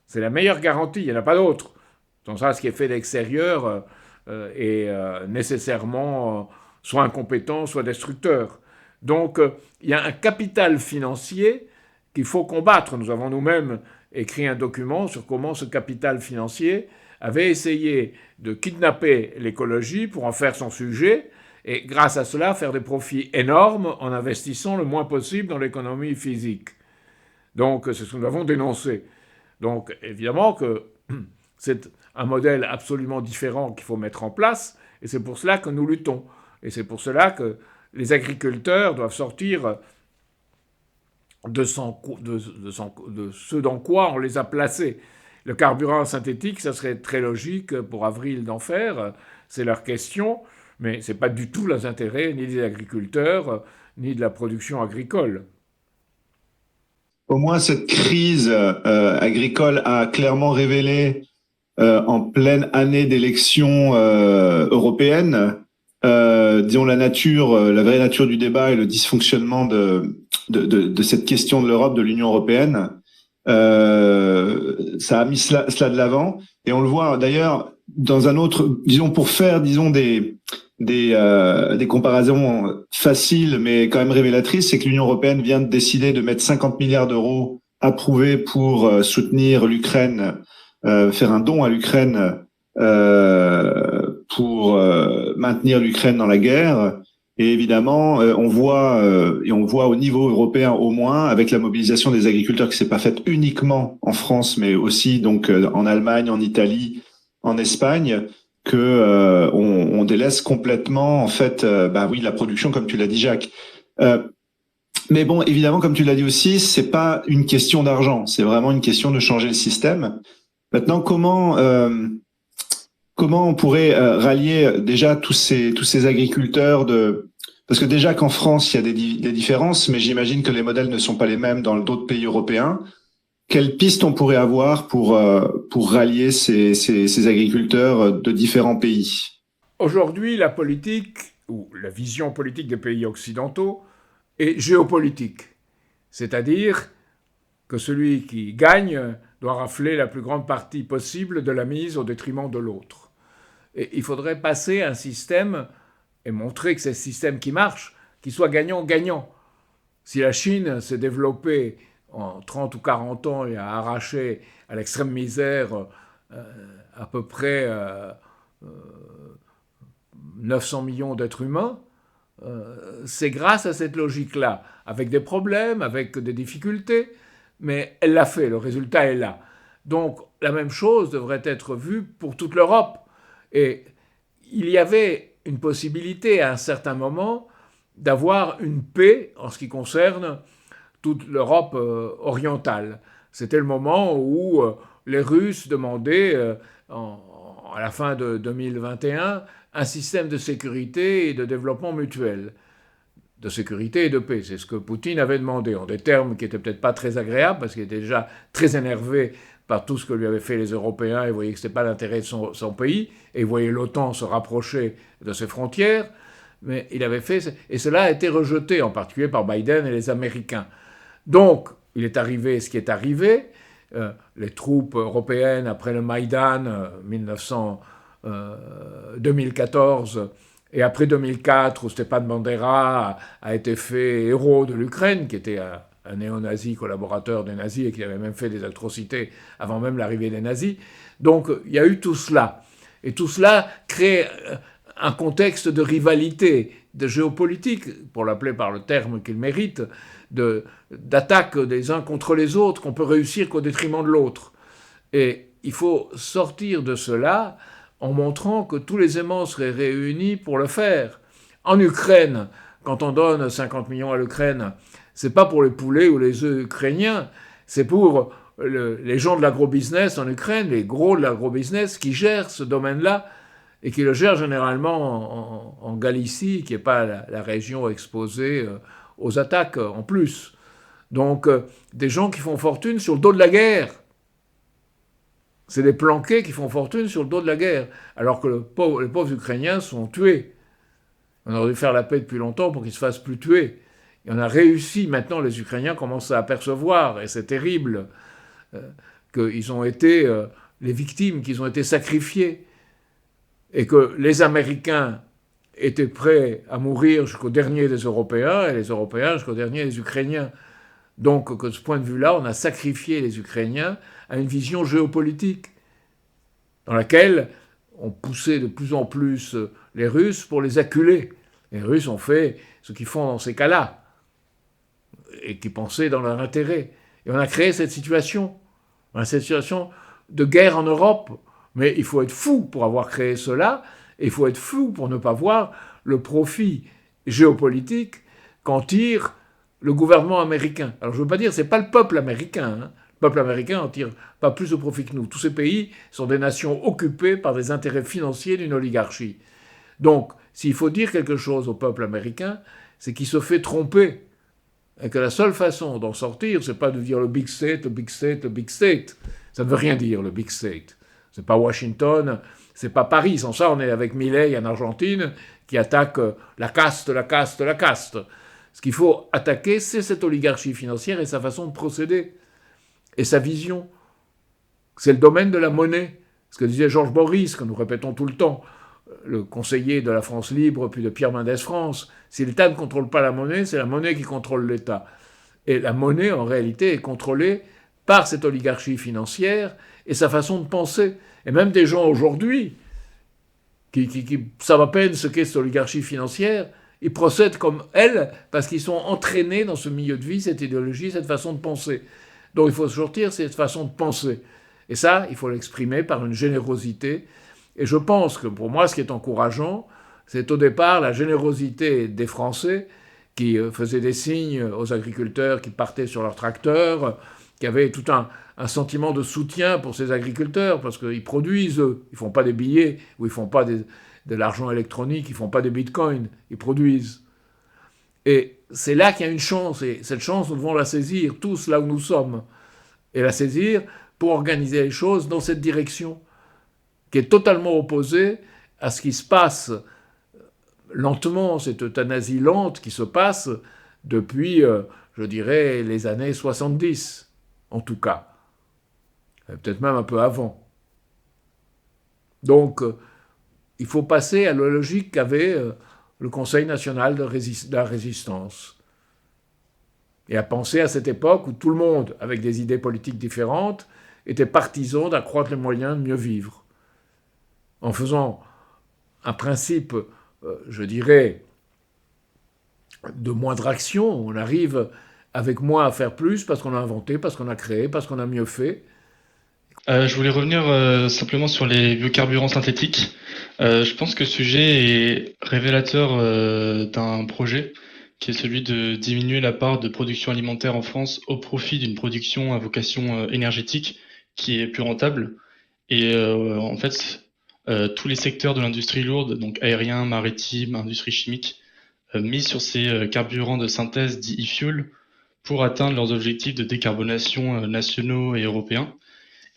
C'est la meilleure garantie, il n'y en a pas d'autre. Dans ça, ce qui est fait d'extérieur est nécessairement soit incompétent, soit destructeur. Donc il y a un capital financier qu'il faut combattre. Nous avons nous-mêmes écrit un document sur comment ce capital financier avait essayé de kidnapper l'écologie pour en faire son sujet, et grâce à cela faire des profits énormes en investissant le moins possible dans l'économie physique. Donc c'est ce que nous avons dénoncé. Donc évidemment que c'est un modèle absolument différent qu'il faut mettre en place, et c'est pour cela que nous luttons. Et c'est pour cela que les agriculteurs doivent sortir de ce dans quoi on les a placés. Le carburant synthétique, ça serait très logique pour Avril d'en faire, c'est leur question, mais ce n'est pas du tout les intérêts ni des agriculteurs, ni de la production agricole. Au moins, cette crise agricole a clairement révélé, en pleine année d'élections européennes, disons la vraie nature du débat et le dysfonctionnement de cette question de l'Europe, de l'Union européenne. Ça a mis cela de l'avant, et on le voit d'ailleurs dans un autre, disons pour faire, disons des comparaisons faciles mais quand même révélatrices, c'est que l'Union européenne vient de décider de mettre 50 milliards d'euros approuvés pour soutenir l'Ukraine, faire un don à l'Ukraine pour maintenir l'Ukraine dans la guerre. Et évidemment, on voit au niveau européen au moins, avec la mobilisation des agriculteurs qui s'est pas faite uniquement en France, mais aussi donc en Allemagne, en Italie, en Espagne, que on délaisse complètement en fait, la production, comme tu l'as dit, Jacques. Mais bon, évidemment, comme tu l'as dit aussi, c'est pas une question d'argent, c'est vraiment une question de changer le système. Maintenant, comment on pourrait rallier déjà tous ces agriculteurs parce que déjà qu'en France il y a des différences, mais j'imagine que les modèles ne sont pas les mêmes dans d'autres pays européens. Quelles pistes on pourrait avoir pour rallier ces agriculteurs de différents pays? Aujourd'hui, la politique, ou la vision politique des pays occidentaux, est géopolitique. C'est-à-dire que celui qui gagne doit rafler la plus grande partie possible de la mise au détriment de l'autre. Et il faudrait passer à un système et montrer que c'est un système qui marche, qui soit gagnant-gagnant. Si la Chine s'est développée en 30 ou 40 ans et a arraché à l'extrême misère à peu près 900 millions d'êtres humains, c'est grâce à cette logique-là, avec des problèmes, avec des difficultés, mais elle l'a fait, le résultat est là. Donc la même chose devrait être vue pour toute l'Europe. Et il y avait une possibilité à un certain moment d'avoir une paix en ce qui concerne toute l'Europe orientale. C'était le moment où les Russes demandaient, à la fin de 2021, un système de sécurité et de développement mutuel, de sécurité et de paix. C'est ce que Poutine avait demandé, en des termes qui n'étaient peut-être pas très agréables, parce qu'il était déjà très énervé par tout ce que lui avaient fait les Européens, et voyait que ce n'était pas l'intérêt de son pays, et il voyait l'OTAN se rapprocher de ses frontières, mais il avait fait, et cela a été rejeté, en particulier par Biden et les Américains. Donc, il est arrivé ce qui est arrivé, les troupes européennes, après le Maïdan, 2014, et après 2004, où Stepan Bandera a été fait héros de l'Ukraine, qui était un néo-nazi collaborateur des nazis et qui avait même fait des atrocités avant même l'arrivée des nazis. Donc il y a eu tout cela. Et tout cela crée un contexte de rivalité, de géopolitique, pour l'appeler par le terme qu'il mérite, d'attaque des uns contre les autres, qu'on peut réussir qu'au détriment de l'autre. Et il faut sortir de cela en montrant que tous les aimants seraient réunis pour le faire. En Ukraine, quand on donne 50 millions à l'Ukraine, c'est pas pour les poulets ou les œufs ukrainiens, c'est pour les gens de l'agrobusiness en Ukraine, les gros de l'agrobusiness qui gèrent ce domaine-là et qui le gèrent généralement en Galicie, qui n'est pas la région exposée aux attaques en plus. Donc, des gens qui font fortune sur le dos de la guerre. C'est des planqués qui font fortune sur le dos de la guerre, alors que les pauvres Ukrainiens sont tués. On aurait dû faire la paix depuis longtemps pour qu'ils ne se fassent plus tuer. Et on a réussi, maintenant les Ukrainiens commencent à apercevoir, et c'est terrible, qu'ils ont été les victimes, qu'ils ont été sacrifiés, et que les Américains étaient prêts à mourir jusqu'au dernier des Européens, et les Européens jusqu'au dernier des Ukrainiens. Donc, de ce point de vue-là, on a sacrifié les Ukrainiens à une vision géopolitique, dans laquelle on poussait de plus en plus les Russes pour les acculer. Les Russes ont fait ce qu'ils font dans ces cas-là, et qui pensaient dans leur intérêt. Et on a créé cette situation. On a cette situation de guerre en Europe. Mais il faut être fou pour avoir créé cela, et il faut être fou pour ne pas voir le profit géopolitique qu'en tire le gouvernement américain. Alors je ne veux pas dire, c'est pas le peuple américain. Le peuple américain n'en tire pas plus de profit que nous. Tous ces pays sont des nations occupées par des intérêts financiers d'une oligarchie. Donc, s'il faut dire quelque chose au peuple américain, c'est qu'il se fait tromper. Et que la seule façon d'en sortir, c'est pas de dire le big state, le big state, le big state. Ça ne veut rien dire, le big state. C'est pas Washington, c'est pas Paris. Sans ça, on est avec Milei en Argentine qui attaque la caste, la caste, la caste. Ce qu'il faut attaquer, c'est cette oligarchie financière et sa façon de procéder. Et sa vision. C'est le domaine de la monnaie. Ce que disait Georges Boris, que nous répétons tout le temps, le conseiller de la France libre, puis de Pierre Mendès France. Si l'État ne contrôle pas la monnaie, c'est la monnaie qui contrôle l'État. Et la monnaie, en réalité, est contrôlée par cette oligarchie financière et sa façon de penser. Et même des gens aujourd'hui, qui savent à peine ce qu'est cette oligarchie financière, ils procèdent comme elle, parce qu'ils sont entraînés dans ce milieu de vie, cette idéologie, cette façon de penser. Donc il faut sortir cette façon de penser. Et ça, il faut l'exprimer par une générosité. Et je pense que pour moi, ce qui est encourageant, c'est au départ la générosité des Français qui faisaient des signes aux agriculteurs qui partaient sur leurs tracteurs, qui avaient tout un sentiment de soutien pour ces agriculteurs, parce qu'ils produisent, eux. Ils ne font pas des billets, ou ils ne font pas de l'argent électronique, ils ne font pas des bitcoins, ils produisent. Et c'est là qu'il y a une chance, et cette chance, nous devons la saisir, tous là où nous sommes, et la saisir pour organiser les choses dans cette direction, qui est totalement opposée à ce qui se passe lentement, cette euthanasie lente qui se passe depuis, je dirais, les années 70, en tout cas. Peut-être même un peu avant. Donc, il faut passer à la logique qu'avait le Conseil national de la résistance. Et à penser à cette époque où tout le monde, avec des idées politiques différentes, était partisan d'accroître les moyens de mieux vivre. En faisant un principe, je dirais, de moindre action, on arrive avec moins à faire plus parce qu'on a inventé, parce qu'on a créé, parce qu'on a mieux fait. Je voulais revenir simplement sur les biocarburants synthétiques. Je pense que ce sujet est révélateur d'un projet qui est celui de diminuer la part de production alimentaire en France au profit d'une production à vocation énergétique qui est plus rentable. Et en fait, tous les secteurs de l'industrie lourde, donc aérien, maritime, industrie chimique, mis sur ces carburants de synthèse dits e-fuel pour atteindre leurs objectifs de décarbonation nationaux et européens.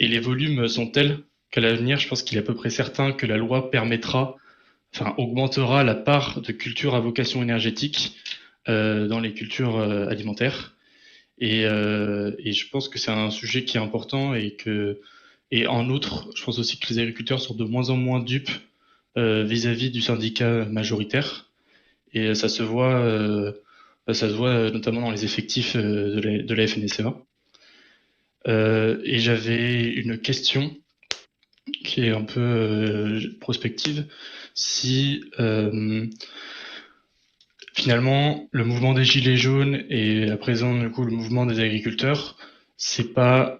Et les volumes sont tels qu'à l'avenir, je pense qu'il est à peu près certain que la loi augmentera la part de cultures à vocation énergétique dans les cultures alimentaires. Et je pense que c'est un sujet qui est important et en outre, je pense aussi que les agriculteurs sont de moins en moins dupes vis-à-vis du syndicat majoritaire. Et ça se voit notamment dans les effectifs de la FNSEA. Et j'avais une question qui est un peu prospective. Si finalement le mouvement des Gilets jaunes et à présent du coup le mouvement des agriculteurs,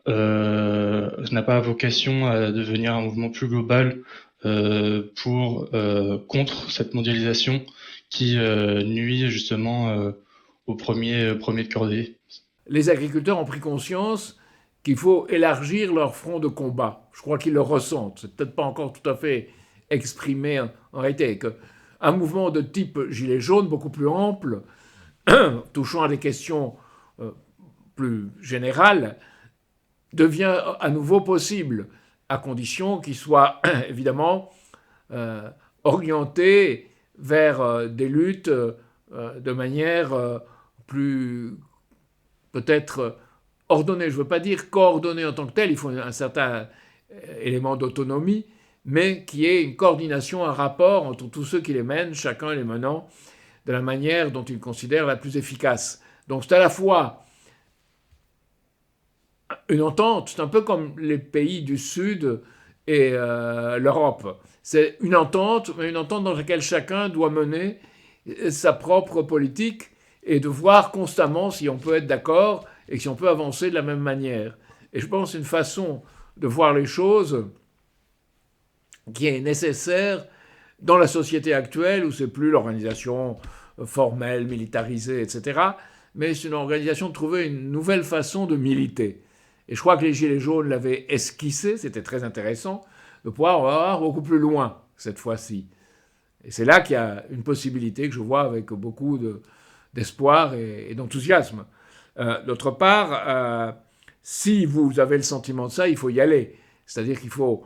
n'a pas vocation à devenir un mouvement plus global contre cette mondialisation qui nuit justement aux premiers de cordée. Les agriculteurs ont pris conscience qu'il faut élargir leur front de combat. Je crois qu'ils le ressentent. C'est peut-être pas encore tout à fait exprimé en réalité. Un mouvement de type gilet jaune, beaucoup plus ample, touchant à des questions plus générales, devient à nouveau possible, à condition qu'il soit évidemment orienté vers des luttes de manière plus peut-être ordonnée. Je ne veux pas dire coordonnée en tant que telle, il faut un certain élément d'autonomie, mais qui est une coordination, un rapport entre tous ceux qui les mènent, chacun les menant de la manière dont ils considèrent la plus efficace. Donc c'est à la fois une entente, c'est un peu comme les pays du Sud et l'Europe. C'est une entente, mais une entente dans laquelle chacun doit mener sa propre politique et de voir constamment si on peut être d'accord et si on peut avancer de la même manière. Et je pense que c'est une façon de voir les choses qui est nécessaire dans la société actuelle où c'est plus l'organisation formelle, militarisée, etc. Mais c'est une organisation de trouver une nouvelle façon de militer. Et je crois que les Gilets jaunes l'avaient esquissé, c'était très intéressant, de pouvoir voir beaucoup plus loin cette fois-ci. Et c'est là qu'il y a une possibilité que je vois avec beaucoup d'espoir et d'enthousiasme. D'autre part, si vous avez le sentiment de ça, il faut y aller. C'est-à-dire qu'il faut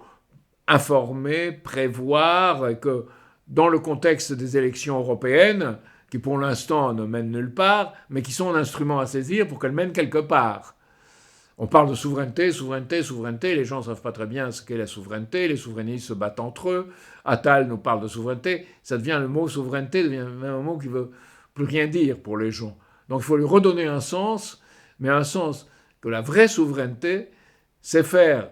informer, prévoir, et que dans le contexte des élections européennes, qui pour l'instant ne mènent nulle part, mais qui sont un instrument à saisir pour qu'elles mènent quelque part. On parle de souveraineté, les gens ne savent pas très bien ce qu'est la souveraineté, les souverainistes se battent entre eux, Attal nous parle de souveraineté, ça devient le mot souveraineté, devient même un mot qui ne veut plus rien dire pour les gens. Donc il faut lui redonner un sens, mais un sens que la vraie souveraineté, c'est faire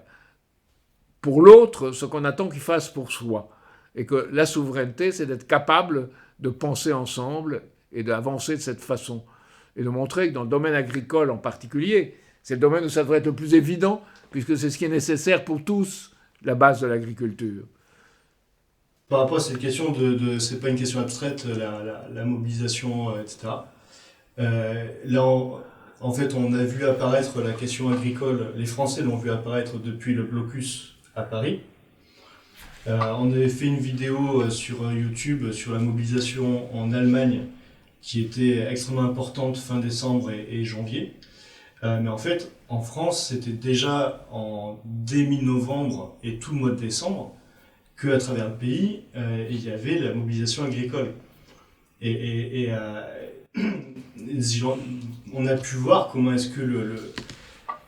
pour l'autre ce qu'on attend qu'il fasse pour soi. Et que la souveraineté, c'est d'être capable de penser ensemble et d'avancer de cette façon. Et de montrer que dans le domaine agricole en particulier, c'est le domaine où ça devrait être le plus évident, puisque c'est ce qui est nécessaire pour tous, la base de l'agriculture. Par rapport à cette question c'est pas une question abstraite, la mobilisation, etc. Là, en fait, on a vu apparaître la question agricole, les Français l'ont vu apparaître depuis le blocus à Paris. On avait fait une vidéo sur YouTube sur la mobilisation en Allemagne, qui était extrêmement importante fin décembre et janvier. Mais en fait, en France, c'était déjà dès mi-novembre et tout le mois de décembre qu'à travers le pays, il y avait la mobilisation agricole. Et on a pu voir comment est-ce que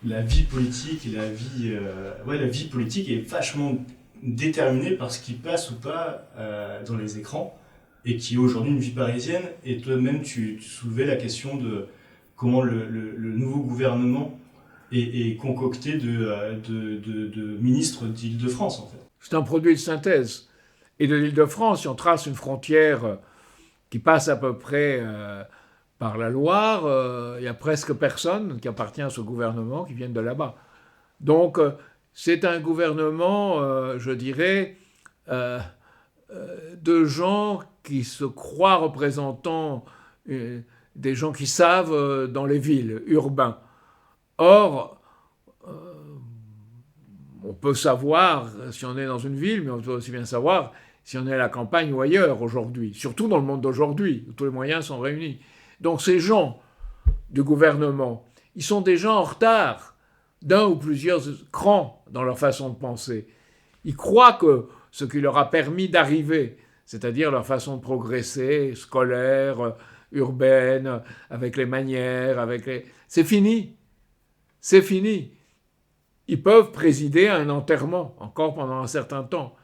la vie politique et la vie politique est vachement déterminée par ce qui passe ou pas dans les écrans, et qui est aujourd'hui une vie parisienne. Et toi-même, tu soulevais la question de comment le nouveau gouvernement est concocté de ministres d'Île-de-France, en fait. C'est un produit de synthèse. Et de l'Île-de-France, si on trace une frontière qui passe à peu près par la Loire, il y a presque personne qui appartient à ce gouvernement qui vienne de là-bas. Donc, c'est un gouvernement, je dirais, de gens qui se croient représentants des gens qui savent dans les villes, urbains. Or, on peut savoir si on est dans une ville, mais on peut aussi bien savoir si on est à la campagne ou ailleurs aujourd'hui, surtout dans le monde d'aujourd'hui, où tous les moyens sont réunis. Donc ces gens du gouvernement, ils sont déjà en retard d'un ou plusieurs crans dans leur façon de penser. Ils croient que ce qui leur a permis d'arriver, c'est-à-dire leur façon de progresser, scolaire, urbaine, avec les manières, c'est fini. C'est fini. Ils peuvent présider à un enterrement, encore pendant un certain temps.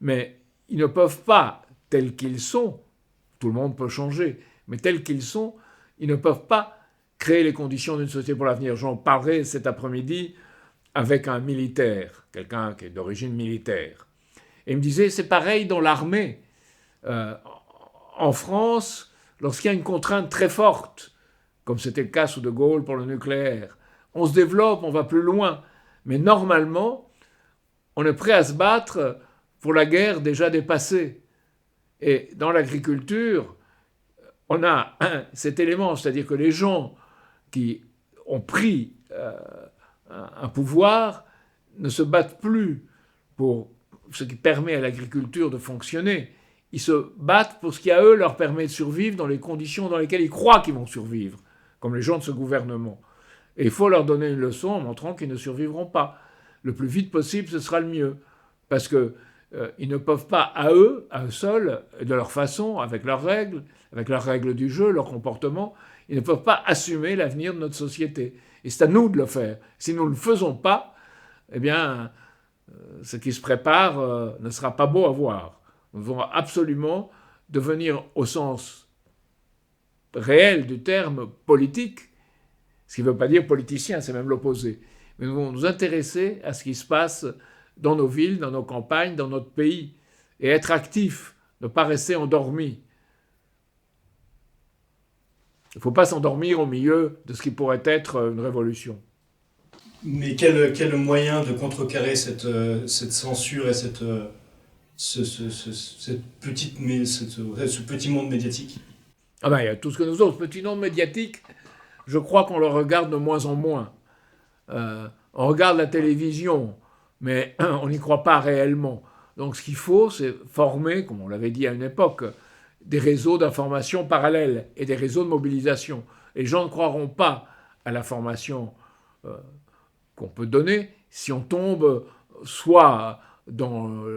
Mais ils ne peuvent pas, tels qu'ils sont, tout le monde peut changer, mais tels qu'ils sont, ils ne peuvent pas créer les conditions d'une société pour l'avenir. J'en parlerai cet après-midi avec un militaire, quelqu'un qui est d'origine militaire. Et il me disait, c'est pareil dans l'armée. En France, lorsqu'il y a une contrainte très forte, comme c'était le cas sous De Gaulle pour le nucléaire, on se développe, on va plus loin. Mais normalement, on est prêt à se battre pour la guerre déjà dépassée. Et dans l'agriculture, on a cet élément, c'est-à-dire que les gens qui ont pris un pouvoir ne se battent plus pour ce qui permet à l'agriculture de fonctionner. Ils se battent pour ce qui, à eux, leur permet de survivre dans les conditions dans lesquelles ils croient qu'ils vont survivre, comme les gens de ce gouvernement. Et il faut leur donner une leçon en montrant qu'ils ne survivront pas. Le plus vite possible, ce sera le mieux. Parce qu'ils ne peuvent pas, à eux seuls, de leur façon, avec leurs règles du jeu, leur comportement, ils ne peuvent pas assumer l'avenir de notre société. Et c'est à nous de le faire. Si nous ne le faisons pas, eh bien, ce qui se prépare ne sera pas beau à voir. Nous devons absolument devenir, au sens réel du terme, politique, ce qui ne veut pas dire politicien, c'est même l'opposé. Mais nous devons nous intéresser à ce qui se passe dans nos villes, dans nos campagnes, dans notre pays, et être actifs, ne pas rester endormis. Il ne faut pas s'endormir au milieu de ce qui pourrait être une révolution. Mais quel moyen de contrecarrer cette censure et ce petit monde médiatique? Ah ben, il y a tout ce que nous autres. Ce petit monde médiatique, je crois qu'on le regarde de moins en moins. On regarde la télévision, mais on n'y croit pas réellement. Donc ce qu'il faut, c'est former, comme on l'avait dit à une époque, des réseaux d'information parallèles et des réseaux de mobilisation. Les gens ne croiront pas à l'information qu'on peut donner si on tombe soit dans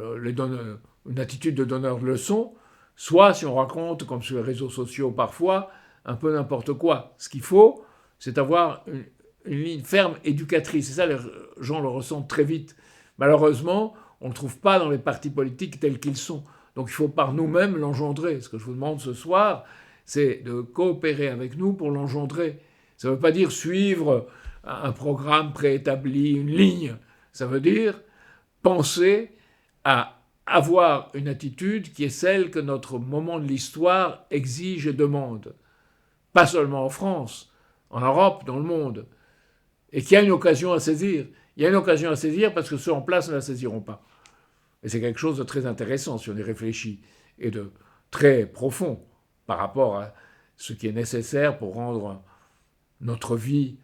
une attitude de donneur de leçons, soit si on raconte, comme sur les réseaux sociaux parfois, un peu n'importe quoi. Ce qu'il faut, c'est avoir une ligne ferme éducatrice. Et ça, les gens le ressentent très vite. Malheureusement, on ne le trouve pas dans les partis politiques tels qu'ils sont. Donc il faut par nous-mêmes l'engendrer. Ce que je vous demande ce soir, c'est de coopérer avec nous pour l'engendrer. Ça ne veut pas dire suivre un programme préétabli, une ligne. Ça veut dire penser à avoir une attitude qui est celle que notre moment de l'histoire exige et demande. Pas seulement en France, en Europe, dans le monde. Et qu'il y a une occasion à saisir. Il y a une occasion à saisir parce que ceux en place ne la saisiront pas. Et c'est quelque chose de très intéressant si on y réfléchit et de très profond par rapport à ce qui est nécessaire pour rendre notre vie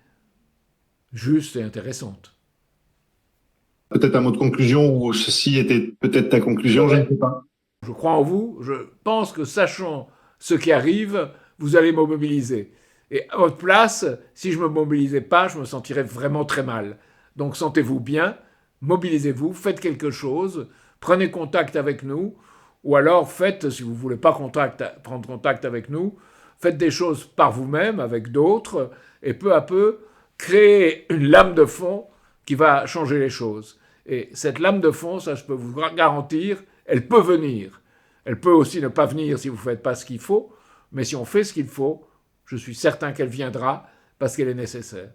juste et intéressante. Peut-être un mot de conclusion, ou ceci était peut-être ta conclusion, je ne sais pas. Je crois en vous, je pense que sachant ce qui arrive, vous allez me mobiliser. Et à votre place, si je ne me mobilisais pas, je me sentirais vraiment très mal. Donc sentez-vous bien, mobilisez-vous, faites quelque chose, prenez contact avec nous, ou alors faites, si vous ne voulez pas prendre contact avec nous, faites des choses par vous-même, avec d'autres, et peu à peu, créez une lame de fond qui va changer les choses. Et cette lame de fond, ça je peux vous garantir, elle peut venir. Elle peut aussi ne pas venir si vous ne faites pas ce qu'il faut, mais si on fait ce qu'il faut, je suis certain qu'elle viendra parce qu'elle est nécessaire.